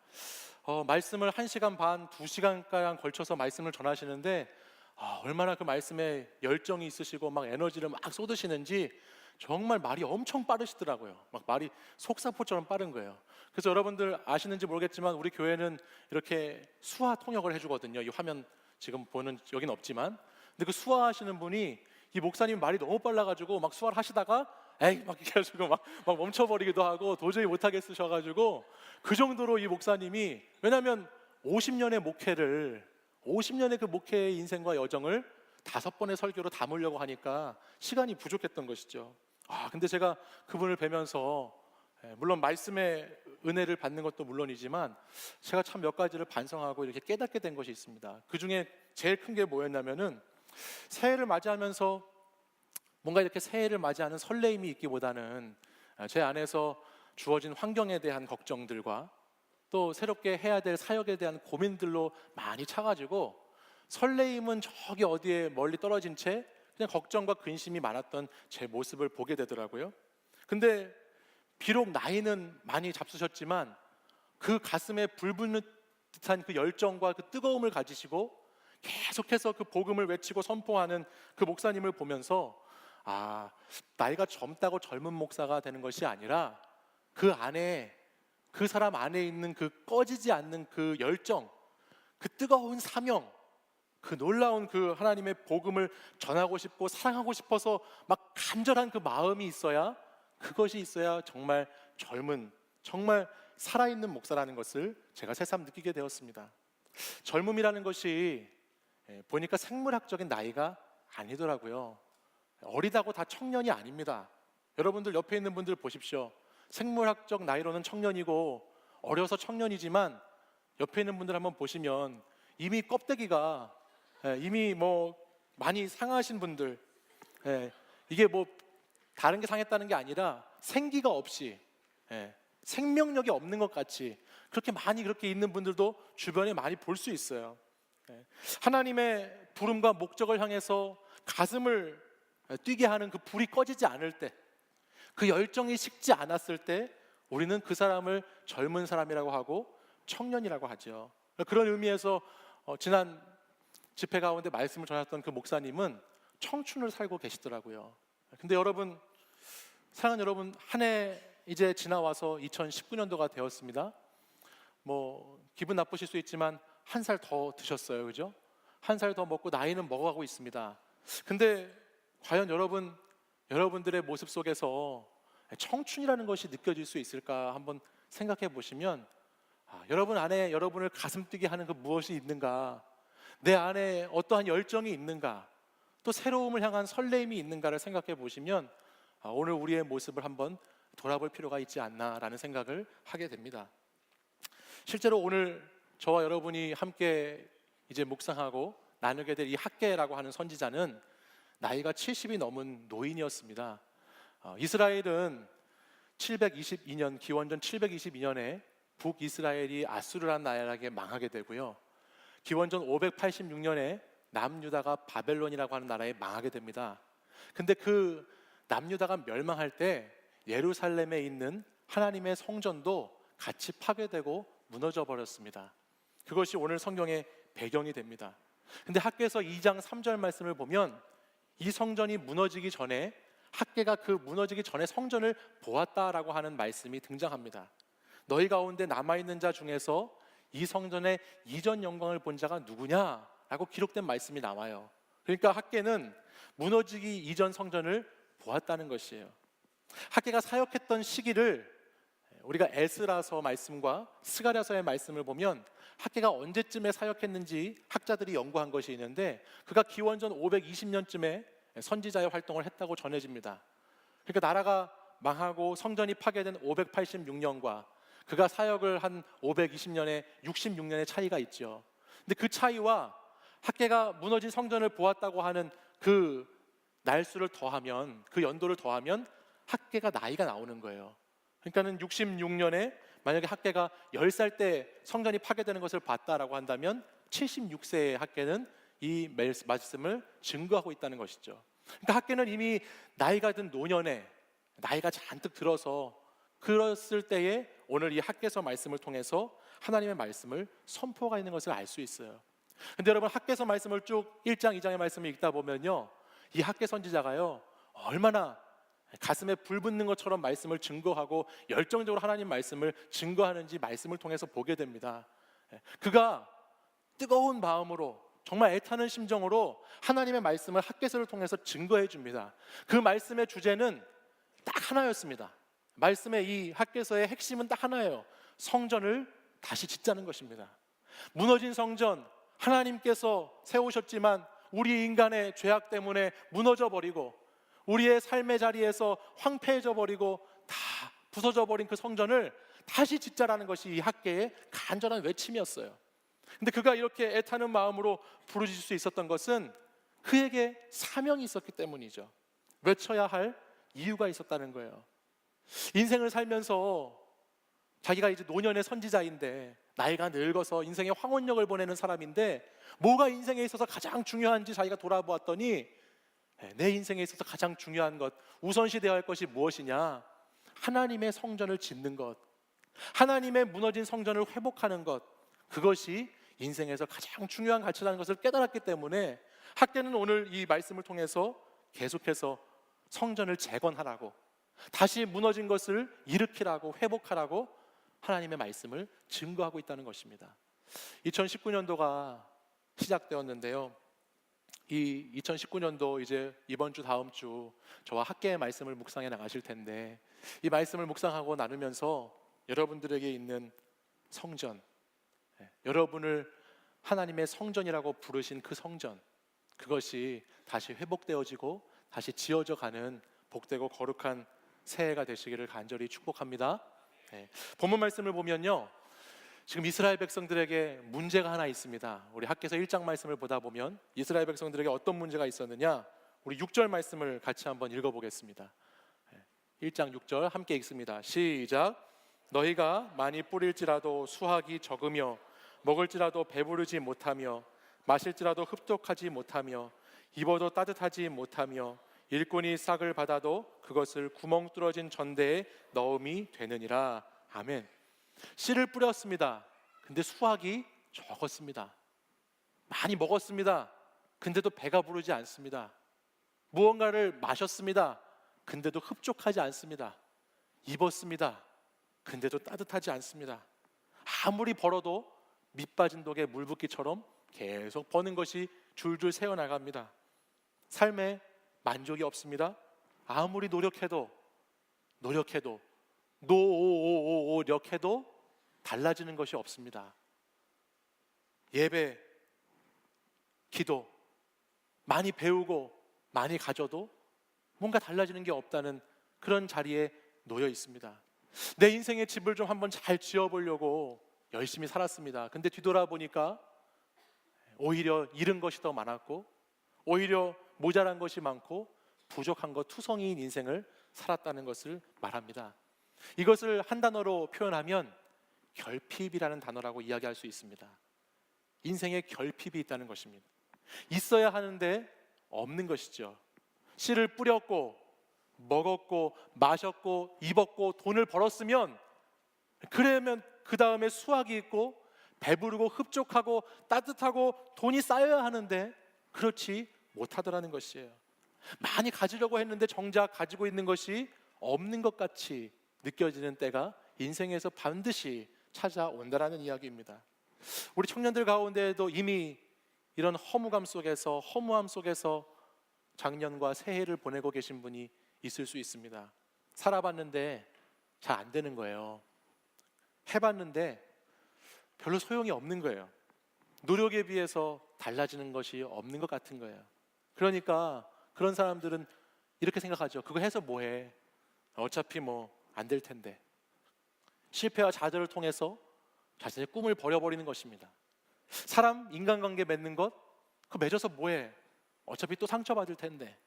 말씀을 1시간 반, 2시간가량 걸쳐서 말씀을 전하시는데 얼마나 그 말씀에 열정이 있으시고 막 에너지를 막 쏟으시는지 정말 말이 엄청 빠르시더라고요. 막 말이 속사포처럼 빠른 거예요. 그래서 여러분들 아시는지 모르겠지만 우리 교회는 이렇게 수화 통역을 해주거든요. 이 화면 지금 보는 여기는 없지만, 근데 그 수화하시는 분이 이 목사님 말이 너무 빨라가지고 막 수화를 하시다가 에이 막 이렇게 해가지고 막 멈춰버리기도 하고 도저히 못하겠으셔가지고 그 정도로 이 목사님이, 왜냐하면 50년의 목회를 50년의 그 목회의 인생과 여정을 5번의 설교로 담으려고 하니까 시간이 부족했던 것이죠. 근데 제가 그분을 뵈면서 물론 말씀의 은혜를 받는 것도 물론이지만 제가 참 몇 가지를 반성하고 이렇게 깨닫게 된 것이 있습니다. 그 중에 제일 큰 게 뭐였냐면은 새해를 맞이하면서 뭔가 이렇게 새해를 맞이하는 설레임이 있기보다는 제 안에서 주어진 환경에 대한 걱정들과 또 새롭게 해야 될 사역에 대한 고민들로 많이 차가지고 설레임은 저기 어디에 멀리 떨어진 채 그냥 걱정과 근심이 많았던 제 모습을 보게 되더라고요. 근데 비록 나이는 많이 잡수셨지만 그 가슴에 불붙는 듯한 그 열정과 그 뜨거움을 가지시고 계속해서 그 복음을 외치고 선포하는 그 목사님을 보면서 나이가 젊다고 젊은 목사가 되는 것이 아니라 그 안에, 그 사람 안에 있는 그 꺼지지 않는 그 열정, 그 뜨거운 사명, 그 놀라운 그 하나님의 복음을 전하고 싶고 사랑하고 싶어서 막 간절한 그 마음이 있어야, 그것이 있어야 정말 젊은, 정말 살아있는 목사라는 것을 제가 새삼 느끼게 되었습니다. 젊음이라는 것이 보니까 생물학적인 나이가 아니더라고요. 어리다고 다 청년이 아닙니다. 여러분들 옆에 있는 분들 보십시오. 생물학적 나이로는 청년이고 어려서 청년이지만 옆에 있는 분들 한번 보시면 이미 껍데기가 이미 뭐 많이 상하신 분들, 이게 뭐 다른 게 상했다는 게 아니라 생기가 없이 생명력이 없는 것 같이 그렇게 많이 그렇게 있는 분들도 주변에 많이 볼 수 있어요. 하나님의 부름과 목적을 향해서 가슴을 뛰게 하는 그 불이 꺼지지 않을 때, 그 열정이 식지 않았을 때 우리는 그 사람을 젊은 사람이라고 하고 청년이라고 하죠. 그런 의미에서 지난 집회 가운데 말씀을 전했던 그 목사님은 청춘을 살고 계시더라고요. 근데 여러분, 사랑하는 여러분, 한 해 이제 지나와서 2019년도가 되었습니다. 뭐 기분 나쁘실 수 있지만 한 살 더 드셨어요, 그죠? 한 살 더 먹고 나이는 먹어가고 있습니다. 근데 과연 여러분들의 모습 속에서 청춘이라는 것이 느껴질 수 있을까 한번 생각해 보시면, 여러분 안에 여러분을 가슴 뛰게 하는 그 무엇이 있는가, 내 안에 어떠한 열정이 있는가, 또 새로움을 향한 설레임이 있는가를 생각해 보시면 오늘 우리의 모습을 한번 돌아볼 필요가 있지 않나라는 생각을 하게 됩니다. 실제로 오늘 저와 여러분이 함께 이제 묵상하고 나누게 될 이 학개라고 하는 선지자는 나이가 70이 넘은 노인이었습니다. 이스라엘은 722년, 기원전 722년에 북이스라엘이 아수르라는 나라에게 망하게 되고요. 기원전 586년에 남유다가 바벨론이라고 하는 나라에 망하게 됩니다. 근데 그 남유다가 멸망할 때 예루살렘에 있는 하나님의 성전도 같이 파괴되고 무너져 버렸습니다. 그것이 오늘 성경의 배경이 됩니다. 근데 학개서 2장 3절 말씀을 보면 이 성전이 무너지기 전에, 학개가 그 무너지기 전에 성전을 보았다라고 하는 말씀이 등장합니다. 너희 가운데 남아있는 자 중에서 이 성전의 이전 영광을 본 자가 누구냐라고 기록된 말씀이 나와요. 그러니까 학개는 무너지기 이전 성전을 보았다는 것이에요. 학개가 사역했던 시기를 우리가 에스라서 말씀과 스가랴서의 말씀을 보면 학개가 언제쯤에 사역했는지 학자들이 연구한 것이 있는데, 그가 기원전 520년쯤에 선지자의 활동을 했다고 전해집니다. 그러니까 나라가 망하고 성전이 파괴된 586년과 그가 사역을 한 520년에 66년의 차이가 있죠. 근데 그 차이와 학개가 무너진 성전을 보았다고 하는 그 날수를 더하면, 그 연도를 더하면 학개가 나이가 나오는 거예요. 그러니까는 66년에 만약에 학개가 10살 때 성전이 파괴되는 것을 봤다라고 한다면 76세의 학개는 이 말씀을 증거하고 있다는 것이죠. 그러니까 학개는 이미 나이가 든 노년에 나이가 잔뜩 들어서 그랬을 때에 오늘 이 학개서 말씀을 통해서 하나님의 말씀을 선포가 있는 것을 알 수 있어요. 근데 여러분, 학개서 말씀을 쭉 1장 2장의 말씀을 읽다 보면요, 이 학개 선지자가요 얼마나 가슴에 불 붙는 것처럼 말씀을 증거하고 열정적으로 하나님 말씀을 증거하는지 말씀을 통해서 보게 됩니다. 그가 뜨거운 마음으로 정말 애타는 심정으로 하나님의 말씀을 학개서를 통해서 증거해 줍니다. 그 말씀의 주제는 딱 하나였습니다. 말씀의 이 학개서의 핵심은 딱 하나예요. 성전을 다시 짓자는 것입니다. 무너진 성전, 하나님께서 세우셨지만 우리 인간의 죄악 때문에 무너져 버리고 우리의 삶의 자리에서 황폐해져 버리고 다 부서져 버린 그 성전을 다시 짓자라는 것이 이 학개의 간절한 외침이었어요. 근데 그가 이렇게 애타는 마음으로 부르짖을 수 있었던 것은 그에게 사명이 있었기 때문이죠. 외쳐야 할 이유가 있었다는 거예요. 인생을 살면서 자기가 이제 노년의 선지자인데, 나이가 늙어서 인생의 황혼역을 보내는 사람인데, 뭐가 인생에 있어서 가장 중요한지 자기가 돌아보았더니 내 인생에 있어서 가장 중요한 것, 우선시 되어야 할 것이 무엇이냐? 하나님의 성전을 짓는 것, 하나님의 무너진 성전을 회복하는 것, 그것이 인생에서 가장 중요한 가치라는 것을 깨달았기 때문에 학개는 오늘 이 말씀을 통해서 계속해서 성전을 재건하라고, 다시 무너진 것을 일으키라고, 회복하라고 하나님의 말씀을 증거하고 있다는 것입니다. 2019년도가 시작되었는데요, 이 2019년도 이제 이번 주 다음 주 저와 학개의 말씀을 묵상해 나가실 텐데, 이 말씀을 묵상하고 나누면서 여러분들에게 있는 성전, 여러분을 하나님의 성전이라고 부르신 그 성전, 그것이 다시 회복되어지고 다시 지어져 가는 복되고 거룩한 새해가 되시기를 간절히 축복합니다. 본문 말씀을 보면요, 지금 이스라엘 백성들에게 문제가 하나 있습니다. 우리 학개서 1장 말씀을 보다 보면 이스라엘 백성들에게 어떤 문제가 있었느냐, 우리 6절 말씀을 같이 한번 읽어보겠습니다. 1장 6절 함께 읽습니다. 시작. 너희가 많이 뿌릴지라도 수확이 적으며 먹을지라도 배부르지 못하며 마실지라도 흡족하지 못하며 입어도 따뜻하지 못하며 일꾼이 싹을 받아도 그것을 구멍 뚫어진 전대에 넣음이 되느니라. 아멘. 씨를 뿌렸습니다. 근데 수확이 적었습니다. 많이 먹었습니다. 근데도 배가 부르지 않습니다. 무언가를 마셨습니다. 근데도 흡족하지 않습니다. 입었습니다. 근데도 따뜻하지 않습니다. 아무리 벌어도 밑 빠진 독에 물 붓기처럼 계속 버는 것이 줄줄 새어나갑니다. 삶에 만족이 없습니다. 아무리 노력해도 노력해도 달라지는 것이 없습니다. 예배, 기도, 많이 배우고 많이 가져도 뭔가 달라지는 게 없다는 그런 자리에 놓여 있습니다. 내 인생의 집을 좀 한번 잘 지어보려고 열심히 살았습니다. 근데 뒤돌아보니까 오히려 잃은 것이 더 많았고, 오히려 모자란 것이 많고 부족한 것 투성이인 인생을 살았다는 것을 말합니다. 이것을 한 단어로 표현하면 결핍이라는 단어라고 이야기할 수 있습니다. 인생에 결핍이 있다는 것입니다. 있어야 하는데 없는 것이죠. 씨를 뿌렸고 먹었고 마셨고 입었고 돈을 벌었으면, 그러면 그 다음에 수확이 있고 배부르고 흡족하고 따뜻하고 돈이 쌓여야 하는데 그렇지 못하더라는 것이에요. 많이 가지려고 했는데 정작 가지고 있는 것이 없는 것 같이 느껴지는 때가 인생에서 반드시 찾아온다라는 이야기입니다. 우리 청년들 가운데에도 이미 이런 허무함 속에서 작년과 새해를 보내고 계신 분이 있을 수 있습니다. 살아봤는데 잘 안 되는 거예요. 해봤는데 별로 소용이 없는 거예요. 노력에 비해서 달라지는 것이 없는 것 같은 거예요. 그러니까 그런 사람들은 이렇게 생각하죠. 그거 해서 뭐해? 어차피 뭐 안 될 텐데. 실패와 좌절을 통해서 자신의 꿈을 버려버리는 것입니다. 사람, 인간관계 맺는 것, 그거 맺어서 뭐해? 어차피 또 상처받을 텐데,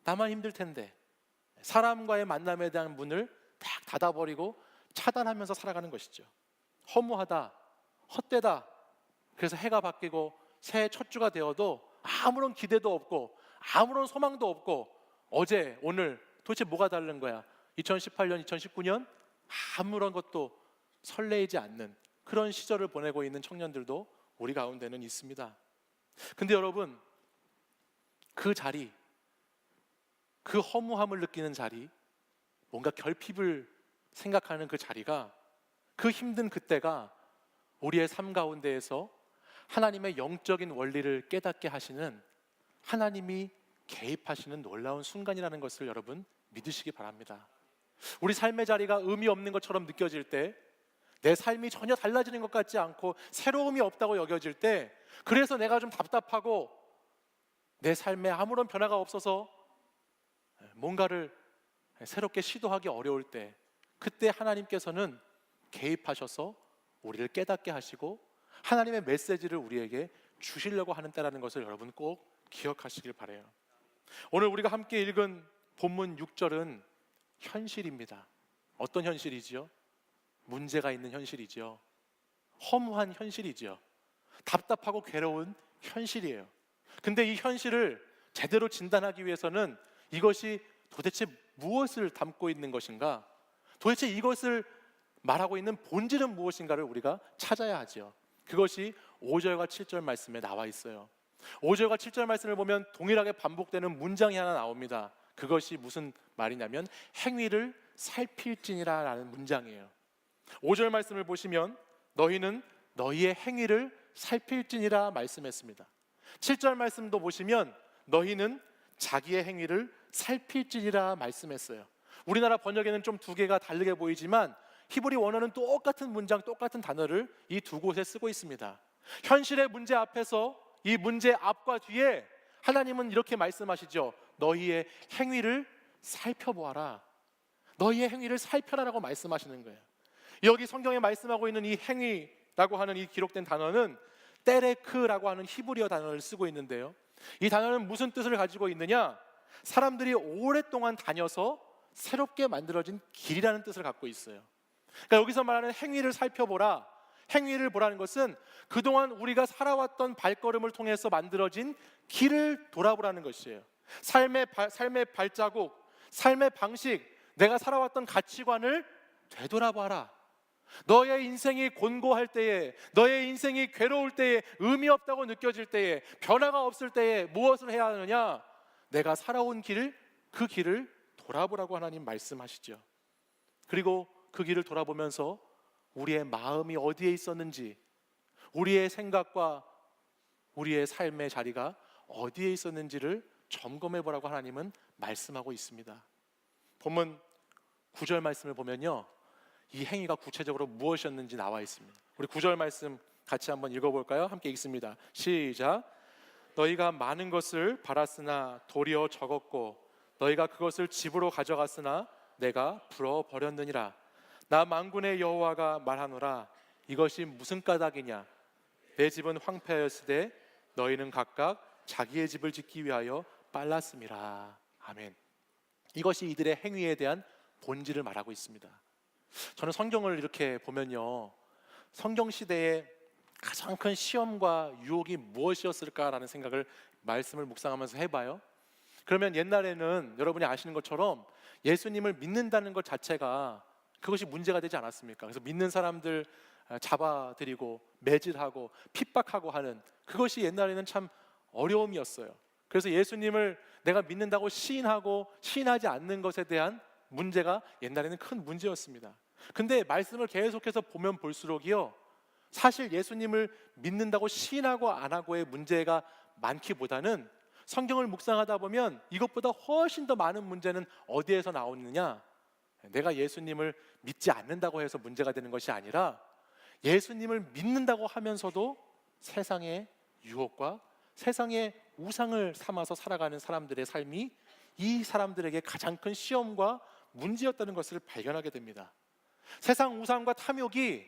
나만 힘들 텐데. 사람과의 만남에 대한 문을 딱 닫아버리고 차단하면서 살아가는 것이죠. 허무하다, 헛되다. 그래서 해가 바뀌고 새해 첫 주가 되어도 아무런 기대도 없고 아무런 소망도 없고, 어제 오늘 도대체 뭐가 다른 거야? 2018년, 2019년 아무런 것도 설레이지 않는 그런 시절을 보내고 있는 청년들도 우리 가운데는 있습니다. 근데 여러분, 그 자리, 그 허무함을 느끼는 자리, 뭔가 결핍을 생각하는 그 자리가, 그 힘든 그때가 우리의 삶 가운데에서 하나님의 영적인 원리를 깨닫게 하시는, 하나님이 개입하시는 놀라운 순간이라는 것을 여러분 믿으시기 바랍니다. 우리 삶의 자리가 의미 없는 것처럼 느껴질 때, 내 삶이 전혀 달라지는 것 같지 않고 새로움이 없다고 여겨질 때, 그래서 내가 좀 답답하고 내 삶에 아무런 변화가 없어서 뭔가를 새롭게 시도하기 어려울 때, 그때 하나님께서는 개입하셔서 우리를 깨닫게 하시고 하나님의 메시지를 우리에게 주시려고 하는 때라는 것을 여러분 꼭 기억하시길 바라요. 오늘 우리가 함께 읽은 본문 6절은 현실입니다. 어떤 현실이지요? 문제가 있는 현실이지요. 허무한 현실이지요. 답답하고 괴로운 현실이에요. 근데 이 현실을 제대로 진단하기 위해서는 이것이 도대체 무엇을 담고 있는 것인가? 도대체 이것을 말하고 있는 본질은 무엇인가를 우리가 찾아야 하죠. 그것이 5절과 7절 말씀에 나와 있어요. 5절과 7절 말씀을 보면 동일하게 반복되는 문장이 하나 나옵니다. 그것이 무슨 말이냐면 행위를 살필지니라 라는 문장이에요. 5절 말씀을 보시면 너희는 너희의 행위를 살필지니라 말씀했습니다. 7절 말씀도 보시면 너희는 자기의 행위를 살필지니라 말씀했어요. 우리나라 번역에는 좀 두 개가 다르게 보이지만 히브리 원어는 똑같은 문장, 똑같은 단어를 이 두 곳에 쓰고 있습니다. 현실의 문제 앞에서 이 문제 앞과 뒤에 하나님은 이렇게 말씀하시죠. 너희의 행위를 살펴보아라. 너희의 행위를 살펴라라고 말씀하시는 거예요. 여기 성경에 말씀하고 있는 이 행위라고 하는 이 기록된 단어는 때레크라고 하는 히브리어 단어를 쓰고 있는데요. 이 단어는 무슨 뜻을 가지고 있느냐? 사람들이 오랫동안 다녀서 새롭게 만들어진 길이라는 뜻을 갖고 있어요. 그러니까 여기서 말하는 행위를 살펴보라, 행위를 보라는 것은 그동안 우리가 살아왔던 발걸음을 통해서 만들어진 길을 돌아보라는 것이에요. 삶의 발자국, 삶의 방식, 내가 살아왔던 가치관을 되돌아봐라. 너의 인생이 곤고할 때에, 너의 인생이 괴로울 때에, 의미 없다고 느껴질 때에, 변화가 없을 때에 무엇을 해야 하느냐? 내가 살아온 길, 그 길을 돌아보라고 하나님 말씀하시죠. 그리고 그 길을 돌아보면서 우리의 마음이 어디에 있었는지, 우리의 생각과 우리의 삶의 자리가 어디에 있었는지를 점검해 보라고 하나님은 말씀하고 있습니다. 본문 9절 말씀을 보면요, 이 행위가 구체적으로 무엇이었는지 나와 있습니다. 우리 9절 말씀 같이 한번 읽어볼까요? 함께 읽습니다. 시작. 너희가 많은 것을 바랐으나 도리어 적었고 너희가 그것을 집으로 가져갔으나 내가 불어버렸느니라. 나 만군의 여호와가 말하노라. 이것이 무슨 까닭이냐? 내 집은 황폐하였으되 너희는 각각 자기의 집을 짓기 위하여 빨랐음이라. 아멘. 이것이 이들의 행위에 대한 본질을 말하고 있습니다. 저는 성경을 이렇게 보면요, 성경 시대에 가장 큰 시험과 유혹이 무엇이었을까라는 생각을 말씀을 묵상하면서 해봐요. 그러면 옛날에는 여러분이 아시는 것처럼 예수님을 믿는다는 것 자체가 그것이 문제가 되지 않았습니까? 그래서 믿는 사람들 잡아들이고 매질하고 핍박하고 하는 그것이 옛날에는 참 어려움이었어요. 그래서 예수님을 내가 믿는다고 시인하고 시인하지 않는 것에 대한 문제가 옛날에는 큰 문제였습니다. 근데 말씀을 계속해서 보면 볼수록이요, 사실 예수님을 믿는다고 시인하고 안 하고의 문제가 많기보다는 성경을 묵상하다 보면 이것보다 훨씬 더 많은 문제는 어디에서 나오느냐? 내가 예수님을 믿지 않는다고 해서 문제가 되는 것이 아니라 예수님을 믿는다고 하면서도 세상의 유혹과 세상의 우상을 삼아서 살아가는 사람들의 삶이 이 사람들에게 가장 큰 시험과 문제였다는 것을 발견하게 됩니다. 세상 우상과 탐욕이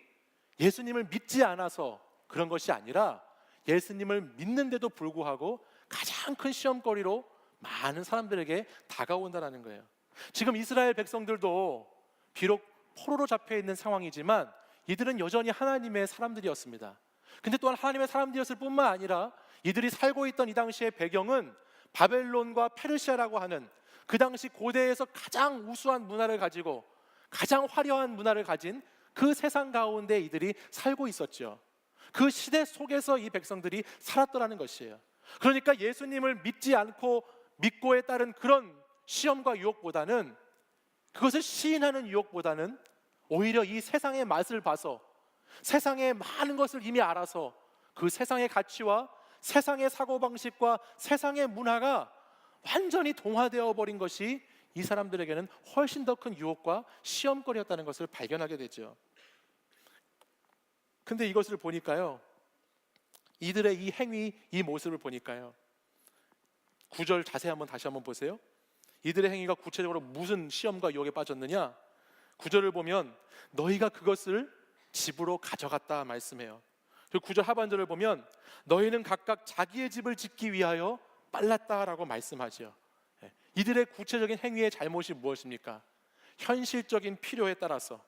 예수님을 믿지 않아서 그런 것이 아니라 예수님을 믿는데도 불구하고 가장 큰 시험거리로 많은 사람들에게 다가온다는 거예요. 지금 이스라엘 백성들도 비록 포로로 잡혀 있는 상황이지만 이들은 여전히 하나님의 사람들이었습니다. 근데 또한 하나님의 사람들이었을 뿐만 아니라 이들이 살고 있던 이 당시의 배경은 바벨론과 페르시아라고 하는 그 당시 고대에서 가장 우수한 문화를 가지고 가장 화려한 문화를 가진 그 세상 가운데 이들이 살고 있었죠. 그 시대 속에서 이 백성들이 살았더라는 것이에요. 그러니까 예수님을 믿지 않고 믿고에 따른 그런 시험과 유혹보다는, 그것을 시인하는 유혹보다는 오히려 이 세상의 맛을 봐서, 세상의 많은 것을 이미 알아서 그 세상의 가치와 세상의 사고방식과 세상의 문화가 완전히 동화되어 버린 것이 이 사람들에게는 훨씬 더 큰 유혹과 시험거리였다는 것을 발견하게 되죠. 근데 이것을 보니까요, 이들의 이 행위, 이 모습을 보니까요, 9절 자세히 한번 다시 한번 보세요. 이들의 행위가 구체적으로 무슨 시험과 유혹에 빠졌느냐? 9절을 보면 너희가 그것을 집으로 가져갔다 말씀해요. 그리고 9절 하반절을 보면 너희는 각각 자기의 집을 짓기 위하여 빨랐다라고 말씀하죠. 이들의 구체적인 행위의 잘못이 무엇입니까? 현실적인 필요에 따라서,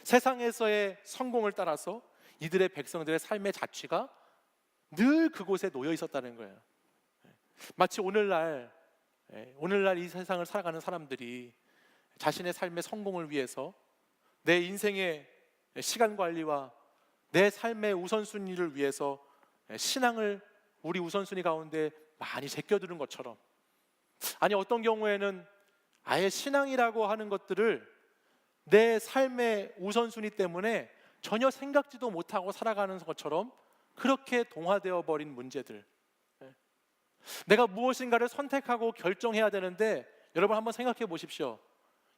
세상에서의 성공을 따라서 이들의 백성들의 삶의 자취가 늘 그곳에 놓여 있었다는 거예요. 마치 오늘날 이 세상을 살아가는 사람들이 자신의 삶의 성공을 위해서 내 인생의 시간 관리와 내 삶의 우선순위를 위해서 신앙을 우리 우선순위 가운데 많이 제껴두는 것처럼, 아니 어떤 경우에는 아예 신앙이라고 하는 것들을 내 삶의 우선순위 때문에 전혀 생각지도 못하고 살아가는 것처럼 그렇게 동화되어 버린 문제들, 내가 무엇인가를 선택하고 결정해야 되는데, 여러분 한번 생각해 보십시오.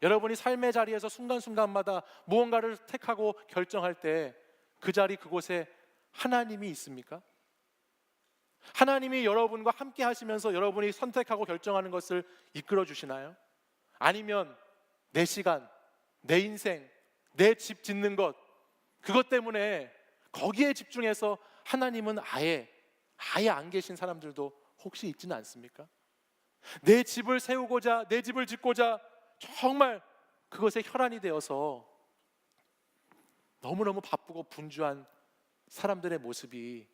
여러분이 삶의 자리에서 순간순간마다 무언가를 택하고 결정할 때 그 자리 그곳에 하나님이 있습니까? 하나님이 여러분과 함께 하시면서 여러분이 선택하고 결정하는 것을 이끌어 주시나요? 아니면 내 시간, 내 인생, 내 집 짓는 것, 그것 때문에 거기에 집중해서 하나님은 아예 안 계신 사람들도 혹시 있지는 않습니까? 내 집을 세우고자, 내 집을 짓고자 정말 그것에 혈안이 되어서 너무너무 바쁘고 분주한 사람들의 모습이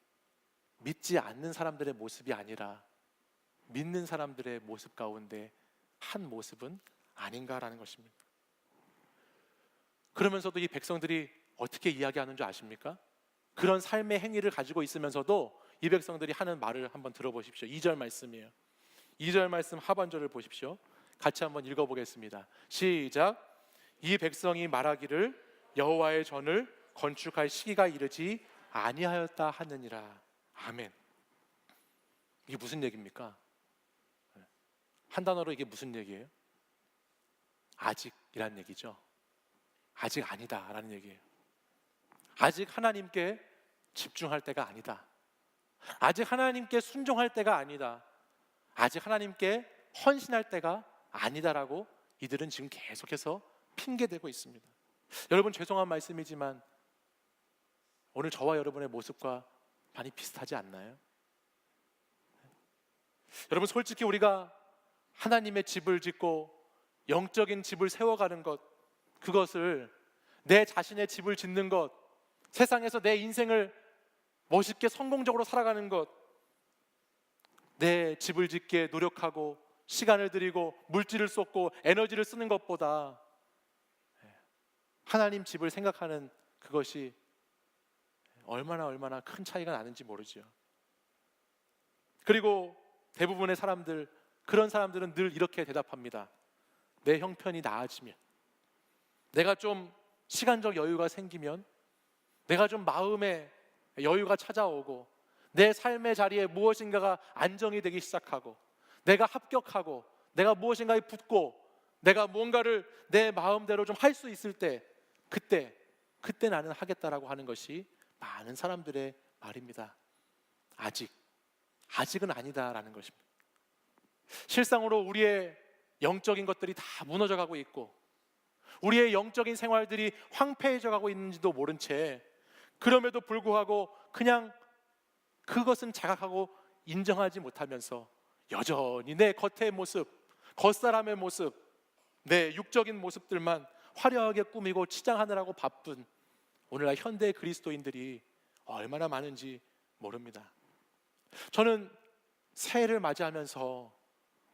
믿지 않는 사람들의 모습이 아니라 믿는 사람들의 모습 가운데 한 모습은 아닌가라는 것입니다. 그러면서도 이 백성들이 어떻게 이야기하는 줄 아십니까? 그런 삶의 행위를 가지고 있으면서도 이 백성들이 하는 말을 한번 들어보십시오. 2절 말씀이에요. 2절 말씀 하반절을 보십시오. 같이 한번 읽어보겠습니다. 시작. 이 백성이 말하기를 여호와의 전을 건축할 시기가 이르지 아니하였다 하느니라. 아멘. 이게 무슨 얘기입니까? 한 단어로 이게 무슨 얘기예요? 아직이란 얘기죠. 아직 아니다라는 얘기예요. 아직 하나님께 집중할 때가 아니다. 아직 하나님께 순종할 때가 아니다. 아직 하나님께 헌신할 때가 아니다라고 이들은 지금 계속해서 핑계대고 있습니다. 여러분, 죄송한 말씀이지만 오늘 저와 여러분의 모습과 많이 비슷하지 않나요? 여러분, 솔직히 우리가 하나님의 집을 짓고 영적인 집을 세워가는 것, 그것을, 내 자신의 집을 짓는 것, 세상에서 내 인생을 멋있게 성공적으로 살아가는 것, 내 집을 짓기에 노력하고 시간을 들이고 물질을 쏟고 에너지를 쓰는 것보다 하나님 집을 생각하는 그것이 얼마나 큰 차이가 나는지 모르죠. 그리고 대부분의 사람들, 그런 사람들은 늘 이렇게 대답합니다. 내 형편이 나아지면, 내가 좀 시간적 여유가 생기면, 내가 좀 마음에 여유가 찾아오고, 내 삶의 자리에 무엇인가가 안정이 되기 시작하고, 내가 합격하고, 내가 무엇인가에 붙고, 내가 무언가를 내 마음대로 좀 할 수 있을 때, 그때 나는 하겠다라고 하는 것이 많은 사람들의 말입니다. 아직은 아니다라는 것입니다. 실상으로 우리의 영적인 것들이 다 무너져 가고 있고, 우리의 영적인 생활들이 황폐해져 가고 있는지도 모른 채, 그럼에도 불구하고 그냥 그것은 자각하고 인정하지 못하면서 여전히 내 겉의 모습, 겉사람의 모습, 내 육적인 모습들만 화려하게 꾸미고 치장하느라고 바쁜 오늘날 현대 그리스도인들이 얼마나 많은지 모릅니다. 저는 새해를 맞이하면서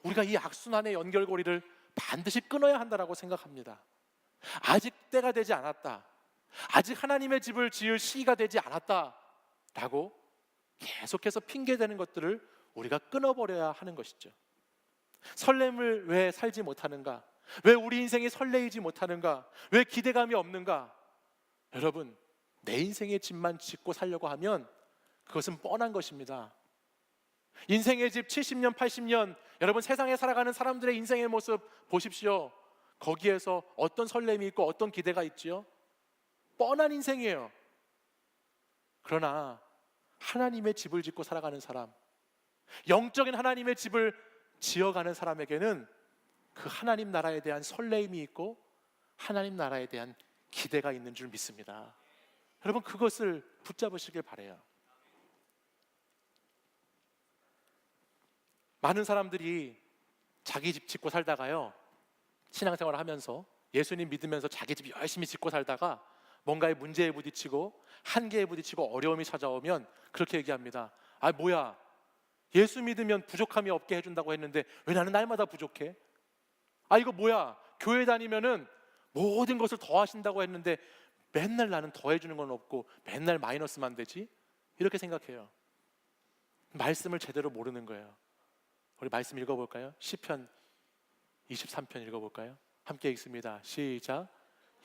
우리가 이 악순환의 연결고리를 반드시 끊어야 한다라고 생각합니다. 아직 때가 되지 않았다, 아직 하나님의 집을 지을 시기가 되지 않았다라고 계속해서 핑계대는 것들을 우리가 끊어버려야 하는 것이죠. 설렘을 왜 살지 못하는가? 왜 우리 인생이 설레이지 못하는가? 왜 기대감이 없는가? 여러분, 내 인생의 집만 짓고 살려고 하면 그것은 뻔한 것입니다. 인생의 집 70년, 80년, 여러분 세상에 살아가는 사람들의 인생의 모습 보십시오. 거기에서 어떤 설렘이 있고 어떤 기대가 있지요? 뻔한 인생이에요. 그러나 하나님의 집을 짓고 살아가는 사람, 영적인 하나님의 집을 지어가는 사람에게는 그 하나님 나라에 대한 설레임이 있고 하나님 나라에 대한 기대가 있는 줄 믿습니다. 여러분, 그것을 붙잡으시길 바라요. 많은 사람들이 자기 집 짓고 살다가요, 신앙생활을 하면서 예수님 믿으면서 자기 집 열심히 짓고 살다가 뭔가의 문제에 부딪히고 한계에 부딪히고 어려움이 찾아오면 그렇게 얘기합니다. 아, 뭐야, 예수 믿으면 부족함이 없게 해준다고 했는데 왜 나는 날마다 부족해? 아, 이거 뭐야, 교회 다니면은 모든 것을 더하신다고 했는데 맨날 나는 더해주는 건 없고 맨날 마이너스만 되지? 이렇게 생각해요. 말씀을 제대로 모르는 거예요. 우리 말씀 읽어볼까요? 시편 23편 읽어볼까요? 함께 읽습니다. 시작.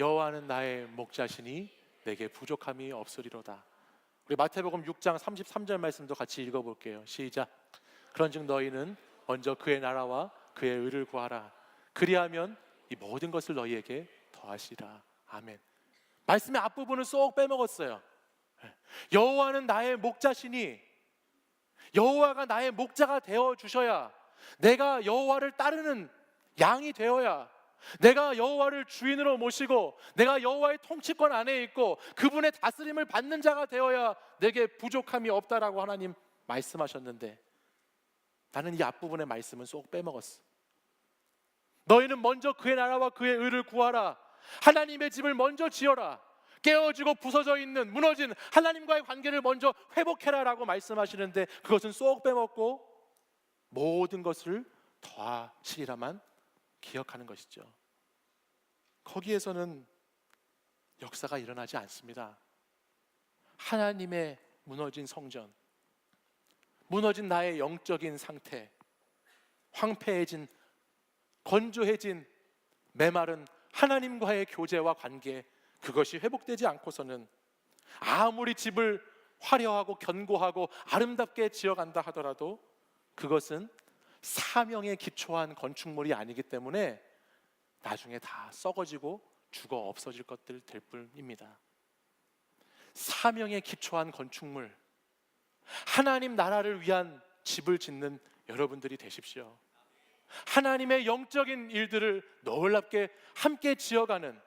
여호와는 나의 목자시니 내게 부족함이 없으리로다. 우리 마태복음 6장 33절 말씀도 같이 읽어볼게요. 시작. 그런즉 너희는 먼저 그의 나라와 그의 의를 구하라. 그리하면 이 모든 것을 너희에게 더하시리라. 아멘. 말씀의 앞부분을 쏙 빼먹었어요. 여호와는 나의 목자시니, 여호와가 나의 목자가 되어 주셔야, 내가 여호와를 따르는 양이 되어야, 내가 여호와를 주인으로 모시고 내가 여호와의 통치권 안에 있고 그분의 다스림을 받는 자가 되어야 내게 부족함이 없다라고 하나님 말씀하셨는데, 나는 이 앞부분의 말씀은 쏙 빼먹었어. 너희는 먼저 그의 나라와 그의 의를 구하라. 하나님의 집을 먼저 지어라. 깨어지고 부서져 있는, 무너진 하나님과의 관계를 먼저 회복해라 라고 말씀하시는데, 그것은 쏙 빼먹고 모든 것을 더하시리라만 기억하는 것이죠. 거기에서는 역사가 일어나지 않습니다. 하나님의 무너진 성전, 무너진 나의 영적인 상태, 황폐해진, 건조해진, 메마른 하나님과의 교제와 관계, 그것이 회복되지 않고서는 아무리 집을 화려하고 견고하고 아름답게 지어간다 하더라도 그것은 사명에 기초한 건축물이 아니기 때문에 나중에 다 썩어지고 죽어 없어질 것들 될 뿐입니다. 사명에 기초한 건축물, 하나님 나라를 위한 집을 짓는 여러분들이 되십시오. 하나님의 영적인 일들을 놀랍게 함께 지어가는,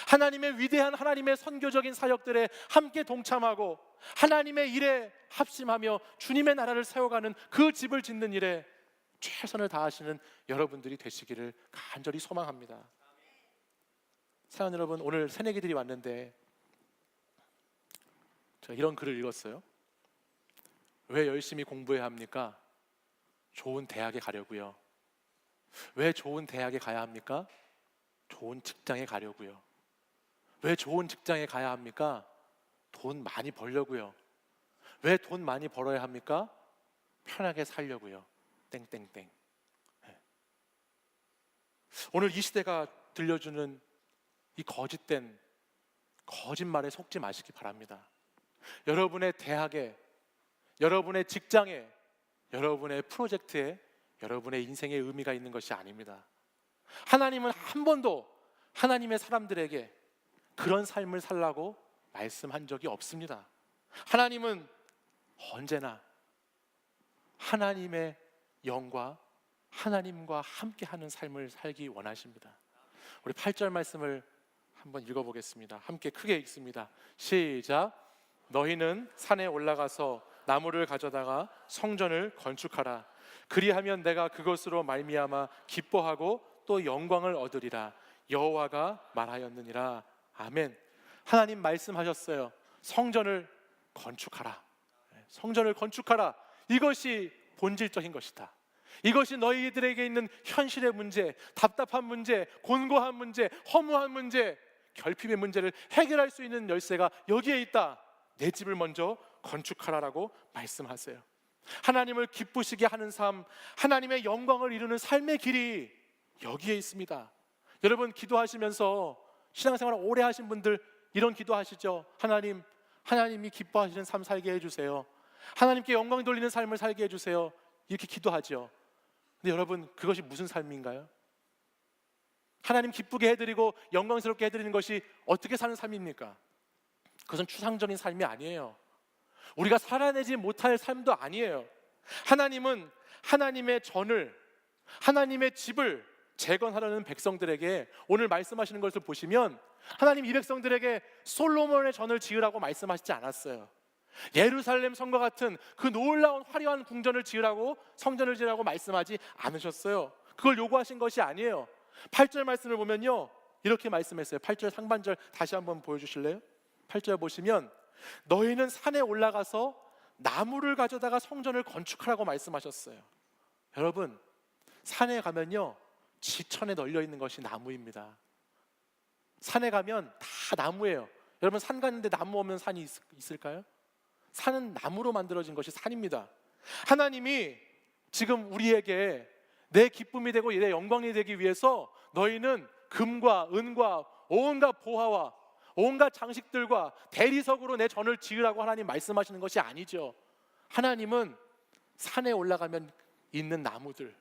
하나님의 위대한 하나님의 선교적인 사역들에 함께 동참하고 하나님의 일에 합심하며 주님의 나라를 세워가는 그 집을 짓는 일에 최선을 다하시는 여러분들이 되시기를 간절히 소망합니다. 사연 여러분, 오늘 새내기들이 왔는데 제가 이런 글을 읽었어요. 왜 열심히 공부해야 합니까? 좋은 대학에 가려고요. 왜 좋은 대학에 가야 합니까? 좋은 직장에 가려고요. 왜 좋은 직장에 가야 합니까? 돈 많이 벌려고요. 왜 돈 많이 벌어야 합니까? 편하게 살려고요. 땡땡땡. 오늘 이 시대가 들려주는 이 거짓된 거짓말에 속지 마시기 바랍니다. 여러분의 대학에, 여러분의 직장에, 여러분의 프로젝트에 여러분의 인생의 의미가 있는 것이 아닙니다. 하나님은 한 번도 하나님의 사람들에게 그런 삶을 살라고 말씀한 적이 없습니다. 하나님은 언제나 하나님의 영과 하나님과 함께하는 삶을 살기 원하십니다. 우리 8절 말씀을 한번 읽어보겠습니다. 함께 크게 읽습니다. 시작. 너희는 산에 올라가서 나무를 가져다가 성전을 건축하라. 그리하면 내가 그것으로 말미암아 기뻐하고 또 영광을 얻으리라. 여호와가 말하였느니라. 아멘. 하나님 말씀하셨어요. 성전을 건축하라. 성전을 건축하라. 이것이 본질적인 것이다. 이것이 너희들에게 있는 현실의 문제, 답답한 문제, 곤고한 문제, 허무한 문제, 결핍의 문제를 해결할 수 있는 열쇠가 여기에 있다. 내 집을 먼저 건축하라라고 말씀하세요. 하나님을 기쁘시게 하는 삶, 하나님의 영광을 이루는 삶의 길이 여기에 있습니다. 여러분, 기도하시면서 신앙생활 오래 하신 분들 이런 기도하시죠. 하나님이 기뻐하시는 삶 살게 해주세요. 하나님께 영광 돌리는 삶을 살게 해주세요. 이렇게 기도하죠. 근데 여러분, 그것이 무슨 삶인가요? 하나님 기쁘게 해드리고 영광스럽게 해드리는 것이 어떻게 사는 삶입니까? 그것은 추상적인 삶이 아니에요. 우리가 살아내지 못할 삶도 아니에요. 하나님은 하나님의 전을, 하나님의 집을 재건하려는 백성들에게 오늘 말씀하시는 것을 보시면 하나님 이 백성들에게 솔로몬의 전을 지으라고 말씀하시지 않았어요. 예루살렘 성과 같은 그 놀라운 화려한 궁전을 지으라고, 성전을 지으라고 말씀하지 않으셨어요. 그걸 요구하신 것이 아니에요. 8절 말씀을 보면요, 이렇게 말씀했어요. 8절 상반절 다시 한번 보여주실래요? 8절 보시면 너희는 산에 올라가서 나무를 가져다가 성전을 건축하라고 말씀하셨어요. 여러분, 산에 가면요, 지천에 널려 있는 것이 나무입니다. 산에 가면 다 나무예요. 여러분, 산 갔는데 나무 없는 산이 있을까요? 산은 나무로 만들어진 것이 산입니다. 하나님이 지금 우리에게 내 기쁨이 되고 내 영광이 되기 위해서 너희는 금과 은과 온갖 보화와 온갖 장식들과 대리석으로 내 전을 지으라고 하나님 말씀하시는 것이 아니죠. 하나님은 산에 올라가면 있는 나무들,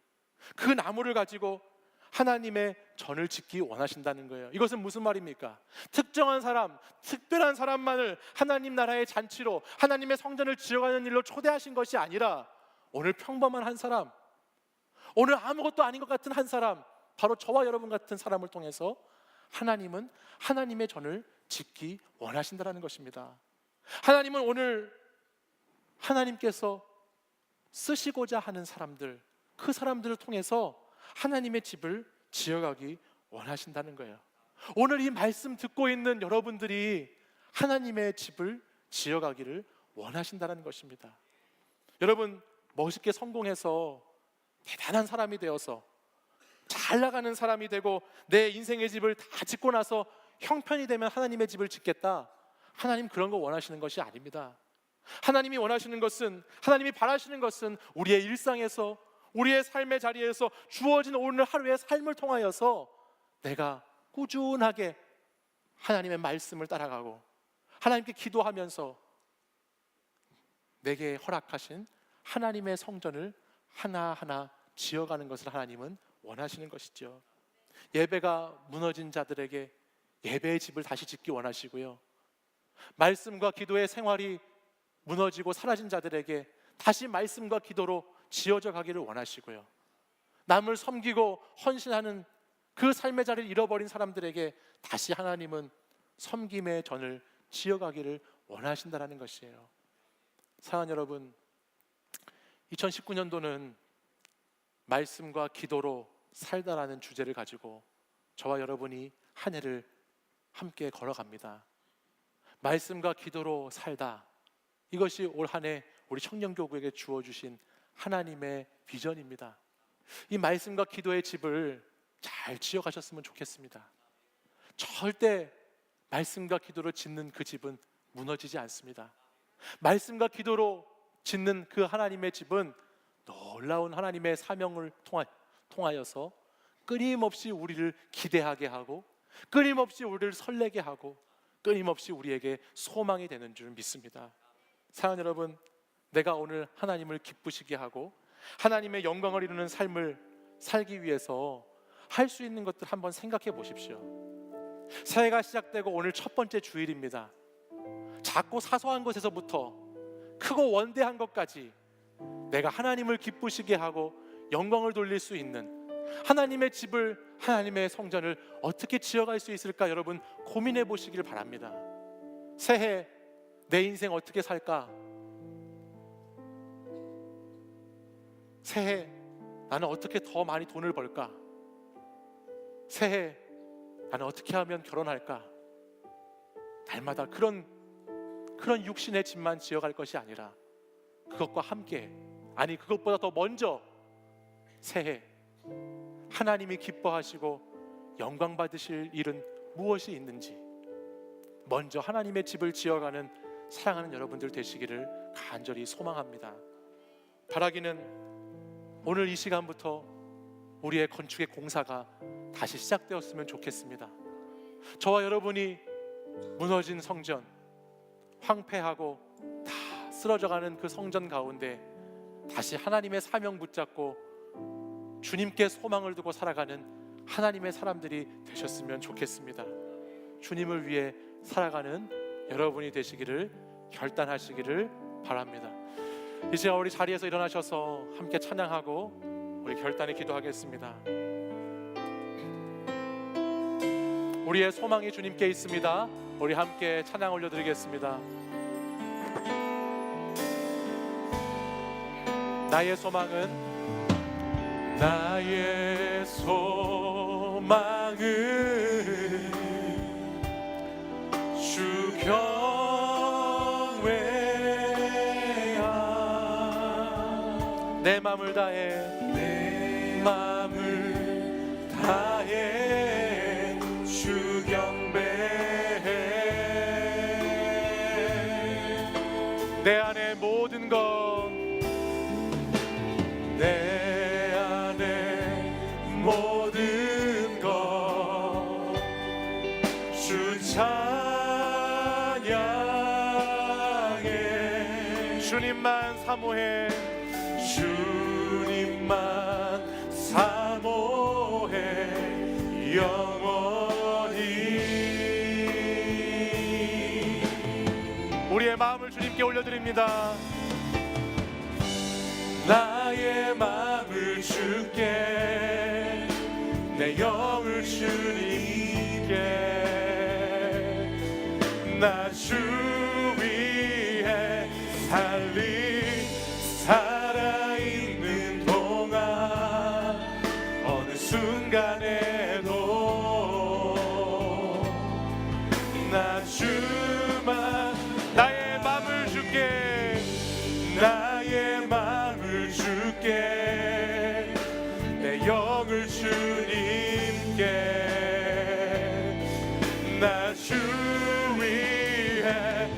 그 나무를 가지고 하나님의 전을 짓기 원하신다는 거예요. 이것은 무슨 말입니까? 특정한 사람, 특별한 사람만을 하나님 나라의 잔치로, 하나님의 성전을 지어가는 일로 초대하신 것이 아니라 오늘 평범한 한 사람, 오늘 아무것도 아닌 것 같은 한 사람, 바로 저와 여러분 같은 사람을 통해서 하나님은 하나님의 전을 짓기 원하신다는 것입니다. 하나님은 오늘 하나님께서 쓰시고자 하는 사람들, 그 사람들을 통해서 하나님의 집을 지어가기 원하신다는 거예요. 오늘 이 말씀 듣고 있는 여러분들이 하나님의 집을 지어가기를 원하신다는 것입니다. 여러분, 멋있게 성공해서 대단한 사람이 되어서 잘 나가는 사람이 되고 내 인생의 집을 다 짓고 나서 형편이 되면 하나님의 집을 짓겠다. 하나님 그런 거 원하시는 것이 아닙니다. 하나님이 원하시는 것은, 하나님이 바라시는 것은 우리의 일상에서, 우리의 삶의 자리에서 주어진 오늘 하루의 삶을 통하여서 내가 꾸준하게 하나님의 말씀을 따라가고 하나님께 기도하면서 내게 허락하신 하나님의 성전을 하나하나 지어가는 것을 하나님은 원하시는 것이죠. 예배가 무너진 자들에게 예배의 집을 다시 짓기 원하시고요, 말씀과 기도의 생활이 무너지고 사라진 자들에게 다시 말씀과 기도로 지어져 가기를 원하시고요, 남을 섬기고 헌신하는 그 삶의 자리를 잃어버린 사람들에게 다시 하나님은 섬김의 전을 지어가기를 원하신다는 것이에요. 사랑하는 여러분, 2019년도는 말씀과 기도로 살다라는 주제를 가지고 저와 여러분이 한 해를 함께 걸어갑니다. 말씀과 기도로 살다, 이것이 올 한 해 우리 청년교구에게 주어주신 하나님의 비전입니다. 이 말씀과 기도의 집을 잘 지어가셨으면 좋겠습니다. 절대 말씀과 기도로 짓는 그 집은 무너지지 않습니다. 말씀과 기도로 짓는 그 하나님의 집은 놀라운 하나님의 사명을 통하여서 끊임없이 우리를 기대하게 하고, 끊임없이 우리를 설레게 하고, 끊임없이 우리에게 소망이 되는 줄 믿습니다. 사랑하는 여러분, 내가 오늘 하나님을 기쁘시게 하고 하나님의 영광을 이루는 삶을 살기 위해서 할 수 있는 것들 한번 생각해 보십시오. 새해가 시작되고 오늘 첫 번째 주일입니다. 작고 사소한 것에서부터 크고 원대한 것까지 내가 하나님을 기쁘시게 하고 영광을 돌릴 수 있는 하나님의 집을, 하나님의 성전을 어떻게 지어갈 수 있을까, 여러분 고민해 보시길 바랍니다. 새해 내 인생 어떻게 살까? 새해 나는 어떻게 더 많이 돈을 벌까? 새해 나는 어떻게 하면 결혼할까? 날마다 그런 육신의 집만 지어갈 것이 아니라 그것과 함께, 아니 그것보다 더 먼저 새해 하나님이 기뻐하시고 영광 받으실 일은 무엇이 있는지 먼저 하나님의 집을 지어가는 사랑하는 여러분들 되시기를 간절히 소망합니다. 바라기는 오늘 이 시간부터 우리의 건축의 공사가 다시 시작되었으면 좋겠습니다. 저와 여러분이 무너진 성전, 황폐하고 다 쓰러져가는 그 성전 가운데 다시 하나님의 사명 붙잡고 주님께 소망을 두고 살아가는 하나님의 사람들이 되셨으면 좋겠습니다. 주님을 위해 살아가는 여러분이 되시기를 결단하시기를 바랍니다. 이제 우리 자리에서 일어나셔서 함께 찬양하고 우리 결단의 기도하겠습니다. 우리의 소망이 주님께 있습니다. 우리 함께 찬양 올려드리겠습니다. 나의 소망은 주 경외야. 내 맘을 다해 주 경배해. 내 안에 모든 것 주 찬양해. 주님만 사모해. 영원히. 우리의 마음을 주님께 올려드립니다. 나의 마음을 주께, 내 영을 주님께. 나 주 위해 살아있는 동안 어느 순간에도 나 주만 나의 마음을 주께, 나의 마음을 주께, 내 영을 주님께. 나 주 위해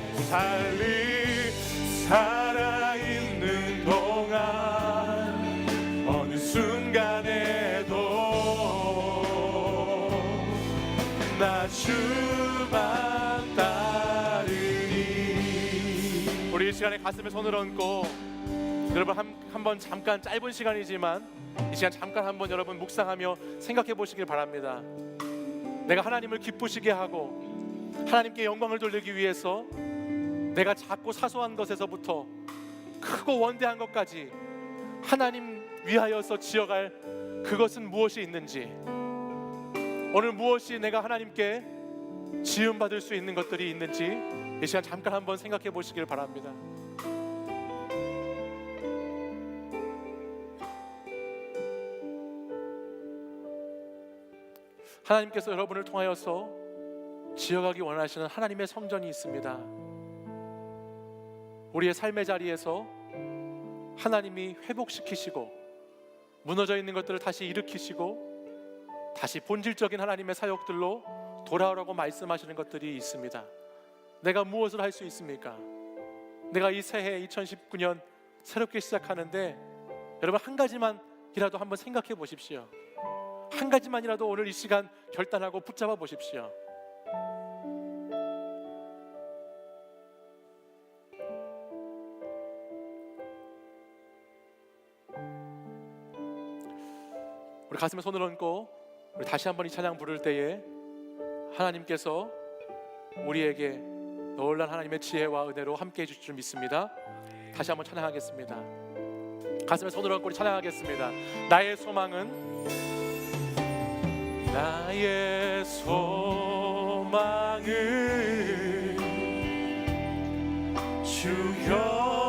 살아있는 동안 어느 순간에도 나 주만 따르니. 우리 이 시간에 가슴에 손을 얹고 여러분 한번 잠깐 짧은 시간이지만 이 시간 잠깐 한번 여러분 묵상하며 생각해 보시길 바랍니다. 내가 하나님을 기쁘시게 하고 하나님께 영광을 돌리기 위해서 내가 작고 사소한 것에서부터 크고 원대한 것까지 하나님 위하여서 지어갈 그것은 무엇이 있는지, 오늘 무엇이 내가 하나님께 지음받을 수 있는 것들이 있는지 이 시간 잠깐 한번 생각해 보시길 바랍니다. 하나님께서 여러분을 통하여서 지어가기 원하시는 하나님의 성전이 있습니다. 우리의 삶의 자리에서 하나님이 회복시키시고 무너져 있는 것들을 다시 일으키시고 다시 본질적인 하나님의 사역들로 돌아오라고 말씀하시는 것들이 있습니다. 내가 무엇을 할 수 있습니까? 내가 이 새해 2019년 새롭게 시작하는데 여러분 한 가지만이라도 한번 생각해 보십시오. 한 가지만이라도 오늘 이 시간 결단하고 붙잡아 보십시오. 우리 가슴에 손을 얹고 우리 다시 한번 이 찬양 부를 때에 하나님께서 우리에게 놀라운 하나님의 지혜와 은혜로 함께 해주실 줄 믿습니다. 다시 한번 찬양하겠습니다. 가슴에 손을 얹고 우리 찬양하겠습니다. 나의 소망은 주 경외야.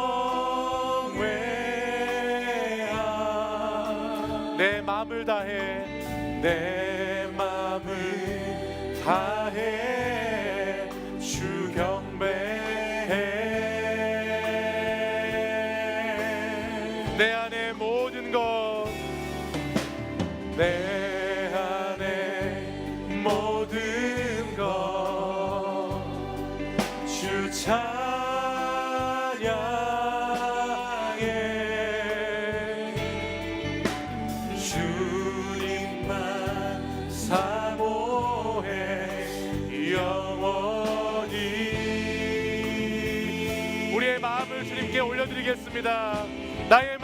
내 마음을 다해 주 경배해. 내 안에 모든 것 주 찬양해 주님만 사모해 영원히. 우리의 마음을 주님께 올려드리겠습니다. 나의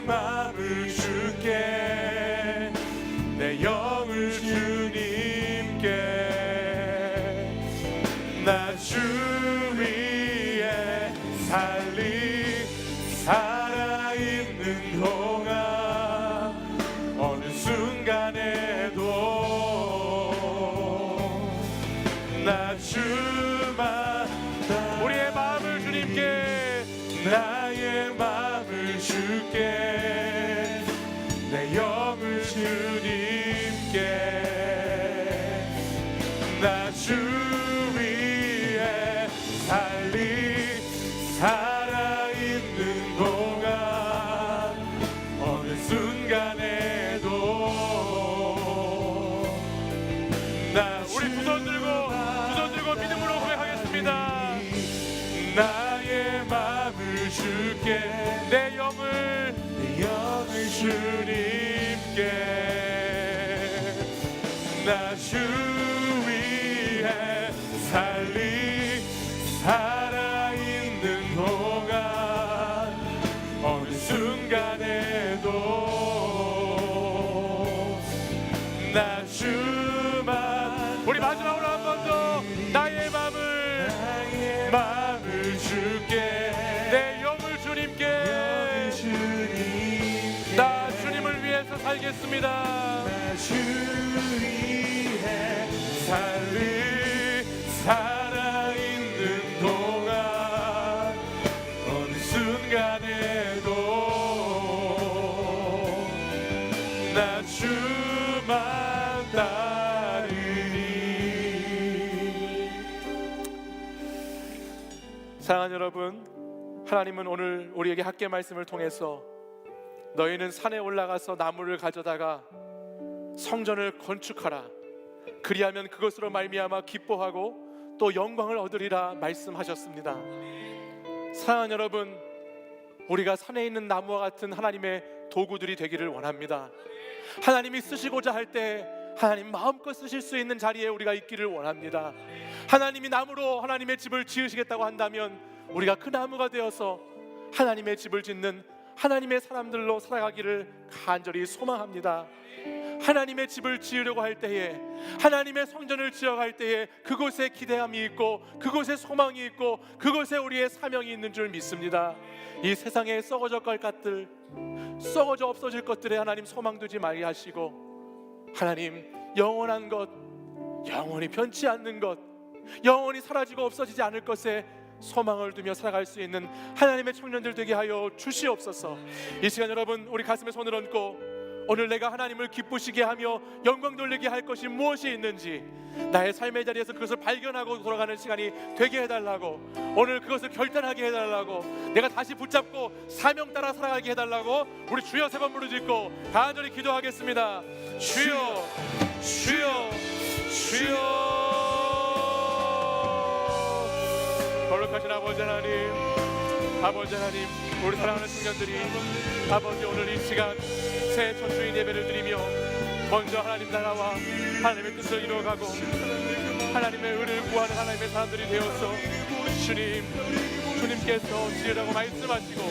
마음을 줄게, 내 영을 주님께. 나 주 위에 살아있는 동안 어느 순간에도 나 주만. 우리의 마음을 주님께, 나의 마음을 줄게, 내 영을 주님께. 나 주 위에 살아있는 동안 어느 순간에도 나. 우리 두 손 들고 믿음으로 고백하겠습니다. 나의 마음을 줄게, 내 영을 주님께. 나 주 위에 살아있는 동안 어느 순간에도 나 주만. 우리 마지막으로 한 번 더 나의 마음을 줄게, 내 영을 주님께. 나 주님을 위해서 살겠습니다. 나 주 위해 살아있는 동안 어느 순간에도 나 주만 따르리. 사랑하는 여러분, 하나님은 오늘 우리에게 학계 말씀을 통해서 너희는 산에 올라가서 나무를 가져다가 성전을 건축하라, 그리하면 그것으로 말미암아 기뻐하고 또 영광을 얻으리라 말씀하셨습니다. 사랑하는 여러분, 우리가 산에 있는 나무와 같은 하나님의 도구들이 되기를 원합니다. 하나님이 쓰시고자 할 때 하나님 마음껏 쓰실 수 있는 자리에 우리가 있기를 원합니다. 하나님이 나무로 하나님의 집을 지으시겠다고 한다면 우리가 그 나무가 되어서 하나님의 집을 짓는 하나님의 사람들로 살아가기를 간절히 소망합니다. 하나님의 집을 지으려고 할 때에, 하나님의 성전을 지어갈 때에 그곳에 기대함이 있고 그곳에 소망이 있고 그곳에 우리의 사명이 있는 줄 믿습니다. 이 세상에 썩어져 갈 것들, 썩어져 없어질 것들에 하나님 소망 두지 말게 하시고, 하나님 영원한 것, 영원히 변치 않는 것, 영원히 사라지고 없어지지 않을 것에 소망을 두며 살아갈 수 있는 하나님의 청년들 되게 하여 주시옵소서. 이 시간 여러분, 우리 가슴에 손을 얹고 오늘 내가 하나님을 기쁘시게 하며 영광 돌리게 할 것이 무엇이 있는지 나의 삶의 자리에서 그것을 발견하고 돌아가는 시간이 되게 해달라고, 오늘 그것을 결단하게 해달라고, 내가 다시 붙잡고 사명 따라 살아가게 해달라고 우리 주여 세 번 부르짖고 간절히 기도하겠습니다. 주여, 주여, 주여. 거룩하신 아버지 하나님, 아버지 하나님, 우리 사랑하는 청년들이 아버지 오늘 이 시간 새 첫 주인 예배를 드리며 먼저 하나님 나라와 하나님의 뜻을 이루어가고 하나님의 의를 구하는 하나님의 사람들이 되어서 주님께서 지으라고 말씀하시고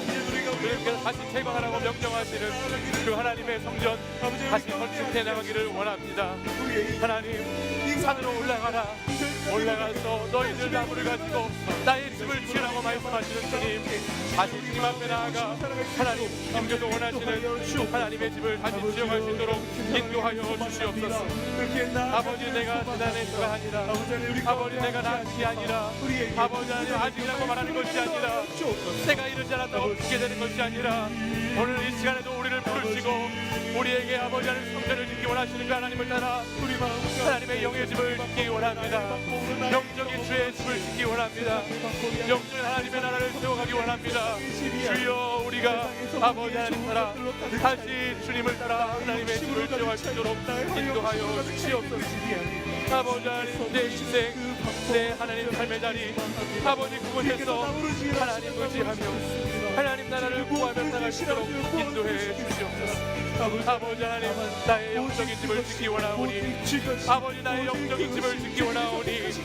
주님께서 다시 개방하라고 명령하시는 그 하나님의 성전 다시 건축해 나가기를 원합니다. 하나님, 산으로 올라가서 너희들 나무를 가지고 나의 집을 지으라고 말씀하시는 주님, 다시 주님 앞에 나아가 하나님, 주님께서 원하시는 하나님의 집을 다시 지어갈 수 있도록 인도하여 주시옵소서. 아버지, 내가 지난해가 아니라, 아버지 내가 낫이 아니라, 아버지 하나님 아직이라고 말하는 것이 아니라, 때가 이르지 않았다고 죽게 되는 것이 아니라, 오늘 이 시간에도 우리를 부르시고 우리에게 아버지 하나님 성전을 짓기 원하시는 그 하나님을 따라 하나님의 영의 집을 짓기 원합니다. 영적인 주의 집을 짓기 원합니다. 영적인 하나님의 나라를 세워가기 원합니다. 주여, 우리가 아버지 하나님 따라 다시 주님을 따라 하나님의 집을 지어갈 수 있도록 인도하여 주시옵소서. 아버지 하나님 내 인생 내 하나님 삶의 자리 아버지 그곳에서 하나님 의지하며 하나님 나라를 구하며 나갈 수 있도록 인도해 주시옵소서. 아버지 하나님 나의 영적인 집을 짓기 원하오니 아버지 나의 영적인 집을 짓기 원하오니 주여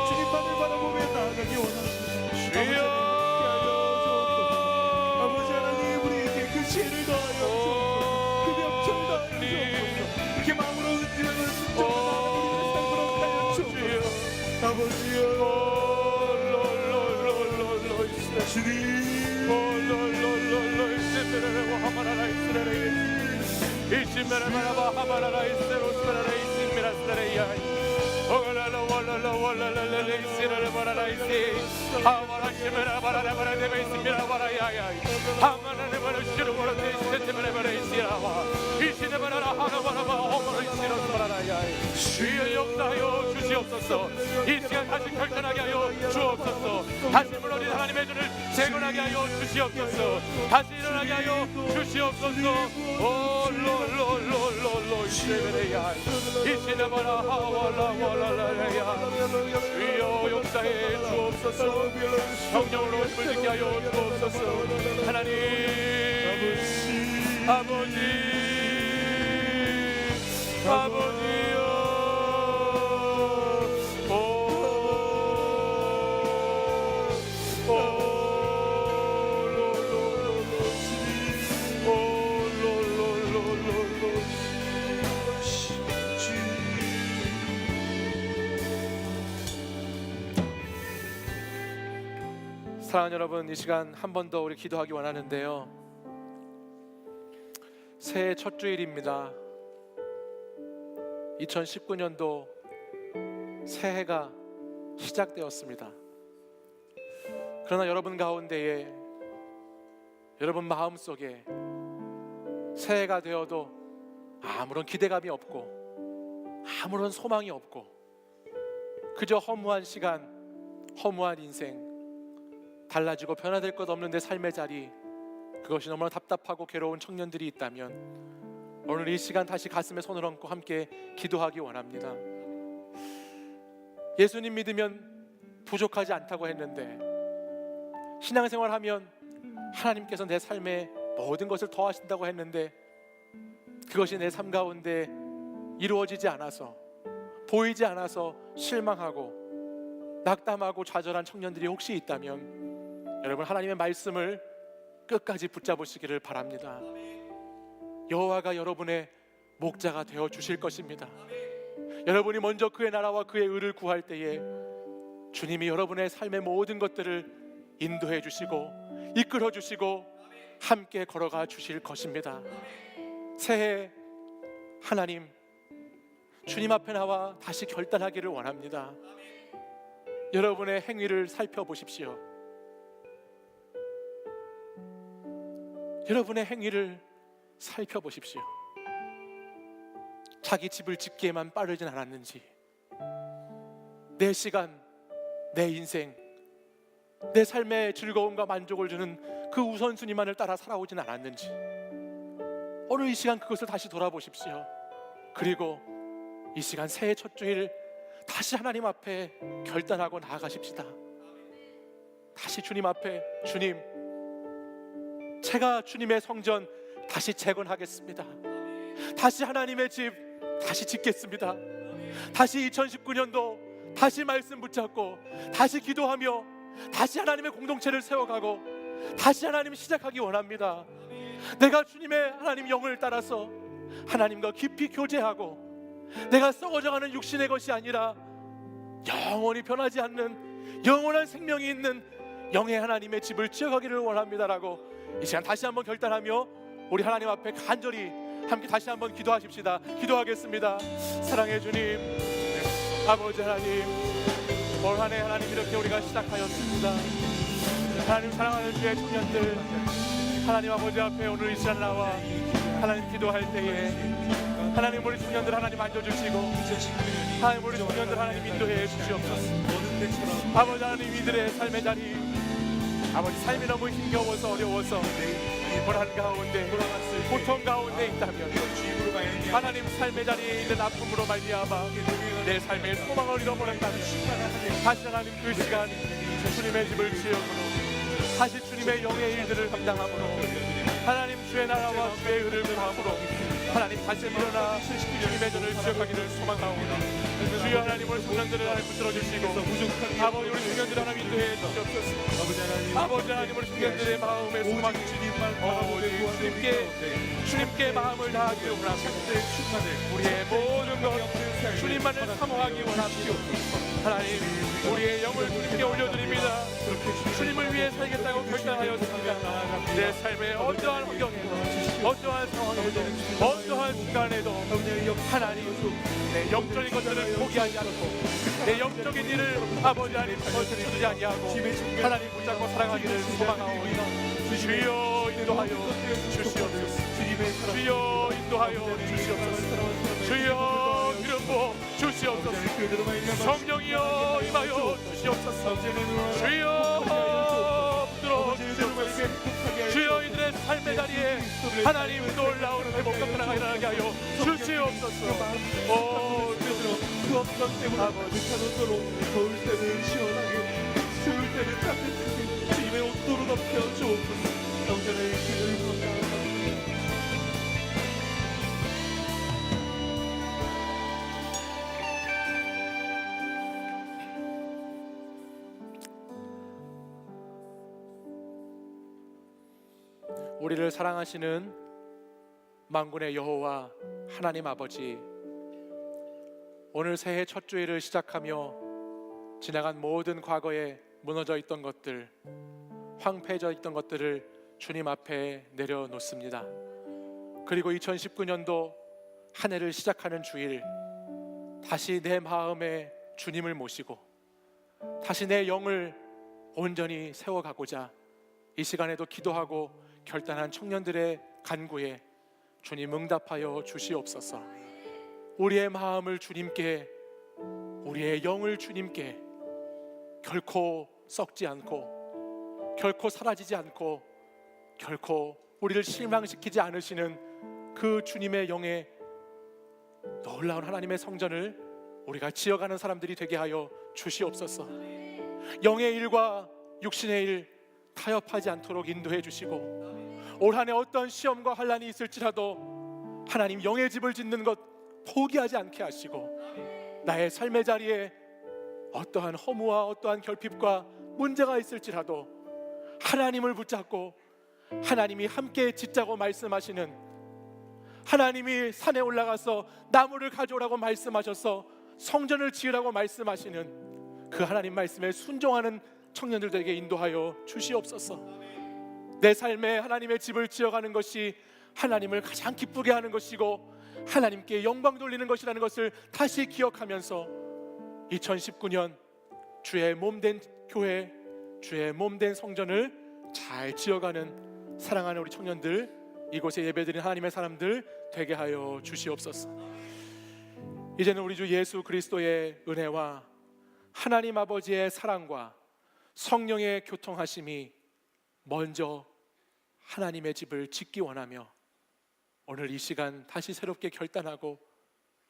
주님만을 바라보며 나아가기 원하십니다. 주여 아버지 하나님 우리에게 그 지혜를 더하여 주옵소서. 그 명철을 더하여 주옵소서. 이렇게 마음으로 은지하는 순종하는 우리의 삶으로 하여 주옵소서. 아버지여 주님 주여 역사하여 주시옵소서. 이 시간 다시 결단하게 하여 주옵소서. 다시 무너진 하나님의 전을 재건하게 하여 주시옵소서. 다시 일어나게 하여 주시옵소서. 롤롤롤롤롤 이세베레야 이시나바라 하와라와라라야 주여 역사해 주옵소서. 성령으로 힘을 듣게 하여 주옵소서. 하나님 아버지여 사랑하는 여러분, 이 시간 한 번 더 우리 기도하기 원하는데요. 새해 첫 주일입니다. 2019년도 새해가 시작되었습니다. 그러나 여러분 가운데에 여러분 마음속에 새해가 되어도 아무런 기대감이 없고 아무런 소망이 없고 그저 허무한 시간, 허무한 인생, 달라지고 변화될 것 없는 내 삶의 자리, 그것이 너무나 답답하고 괴로운 청년들이 있다면 오늘 이 시간 다시 가슴에 손을 얹고 함께 기도하기 원합니다. 예수님 믿으면 부족하지 않다고 했는데 신앙생활하면 하나님께서 내 삶에 모든 것을 더하신다고 했는데 그것이 내 삶 가운데 이루어지지 않아서, 보이지 않아서 실망하고 낙담하고 좌절한 청년들이 혹시 있다면 여러분 하나님의 말씀을 끝까지 붙잡으시기를 바랍니다. 여호와가 여러분의 목자가 되어 주실 것입니다. 여러분이 먼저 그의 나라와 그의 의를 구할 때에 주님이 여러분의 삶의 모든 것들을 인도해 주시고 이끌어 주시고 함께 걸어가 주실 것입니다. 새해 하나님 주님 앞에 나와 다시 결단하기를 원합니다. 여러분의 행위를 살펴보십시오. 여러분의 행위를 살펴보십시오. 자기 집을 짓기에만 빠르진 않았는지, 내 시간, 내 인생, 내 삶의 즐거움과 만족을 주는 그 우선순위만을 따라 살아오진 않았는지 오늘 이 시간 그것을 다시 돌아보십시오. 그리고 이 시간 새해 첫 주일 다시 하나님 앞에 결단하고 나아가십시다. 다시 주님 앞에, 주님, 제가 주님의 성전 다시 재건하겠습니다. 다시 하나님의 집 다시 짓겠습니다. 다시 2019년도 다시 말씀 붙잡고 다시 기도하며 다시 하나님의 공동체를 세워가고 다시 하나님 시작하기 원합니다. 내가 주님의 하나님 영을 따라서 하나님과 깊이 교제하고 내가 썩어져가는 육신의 것이 아니라 영원히 변하지 않는 영원한 생명이 있는 영의 하나님의 집을 지어가기를 원합니다라고 이 시간 다시 한번 결단하며 우리 하나님 앞에 간절히 함께 다시 한번 기도하십시다. 기도하겠습니다. 사랑해 주님, 아버지 하나님, 올 한 해 하나님 이렇게 우리가 시작하였습니다. 하나님 사랑하는 주의 청년들, 하나님 아버지 앞에 오늘 이 시간 나와 하나님 기도할 때에 하나님 우리 청년들 하나님 앉아주시고 하나님 우리 청년들 하나님 인도해 주시옵소서. 아버지 하나님 이들의 삶의 자리, 아버지 삶이 너무 힘겨워서 어려워서 고난 가운데 고통 가운데 있다면 하나님 삶의 자리에 있는 아픔으로 말미암아 내 삶의 소망을 잃어버렸다면 다시 하나님 그 시간 주님의 집을 지으므로 다시 주님의 영의 일들을 감당함으로 하나님 주의 나라와 주의 의를 구함으로 하나님 다시 일어나 주님의 전을 지역하기를 소망하오니 주여 하나님 우리 청년들을 하나님 붙들어 주시고 아버지 우리 청년들 하나님 인도해 주시옵소서. 아버지 하나님 우리 청년들의 마음에 소망이 주님께 마음을 다하기 원합니다. 우리의 모든 것 주님만을 사모하기 원합니다. 하나님 우리의 영을 주님께 올려드립니다. 주님을 위해 살겠다고 결단하였습니다. 내 삶의 어떠한 환경에도 어떠한 상황에도 어떠한 순간에도 하나님 내 영적인 것들을 포기하지 않고 내 영적인 일을 아버지 하나님 거스르지 아니하고 하나님 붙잡고 사랑하기를 소망하오니 주여 인도하여 주시옵소서. 주여 인도하여 주시옵소서. 주여 기름 부어 주시옵소서. 성령이여 임하여 주시옵소서. 주여 붙들어 주시옵소서. 주여 이들의 삶의 자리에 하나님 놀라운 회복과 변화가 일어나게 하여 주시옵소서. 그 어떤 때문에 아버지처럼 더울 때는 시원하게 추울 때는 따뜻하게 주님의 옷도로 덮여 주옵소서. 영전의 길을 건강합니다. 우리를 사랑하시는 만군의 여호와 하나님 아버지, 오늘 새해 첫 주일을 시작하며 지나간 모든 과거에 무너져 있던 것들, 황폐해져 있던 것들을 주님 앞에 내려놓습니다. 그리고 2019년도 한 해를 시작하는 주일, 다시 내 마음에 주님을 모시고 다시 내 영을 온전히 세워가고자 이 시간에도 기도하고 결단한 청년들의 간구에 주님 응답하여 주시옵소서. 우리의 마음을 주님께, 우리의 영을 주님께 결코 썩지 않고 결코 사라지지 않고 결코 우리를 실망시키지 않으시는 그 주님의 영의 놀라운 하나님의 성전을 우리가 지어가는 사람들이 되게 하여 주시옵소서. 영의 일과 육신의 일 타협하지 않도록 인도해 주시고, 올 한 해 어떤 시험과 환난이 있을지라도 하나님 영의 집을 짓는 것 포기하지 않게 하시고, 나의 삶의 자리에 어떠한 허무와 어떠한 결핍과 문제가 있을지라도 하나님을 붙잡고 하나님이 함께 짓자고 말씀하시는, 하나님이 산에 올라가서 나무를 가져오라고 말씀하셔서 성전을 지으라고 말씀하시는 그 하나님 말씀에 순종하는 청년들에게 인도하여 주시옵소서. 내 삶에 하나님의 집을 지어가는 것이 하나님을 가장 기쁘게 하는 것이고 하나님께 영광 돌리는 것이라는 것을 다시 기억하면서 2019년 주의 몸된 교회, 주의 몸된 성전을 잘 지어가는 사랑하는 우리 청년들, 이곳에 예배드린 하나님의 사람들 되게 하여 주시옵소서. 이제는 우리 주 예수 그리스도의 은혜와 하나님 아버지의 사랑과 성령의 교통하심이 먼저 하나님의 집을 짓기 원하며 오늘 이 시간 다시 새롭게 결단하고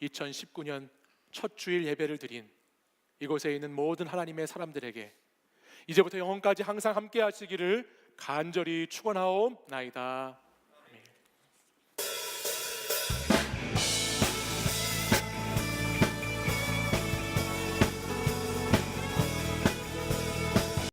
2019년 첫 주일 예배를 드린 이곳에 있는 모든 하나님의 사람들에게 이제부터 영원까지 항상 함께 하시기를 간절히 축원하옵나이다.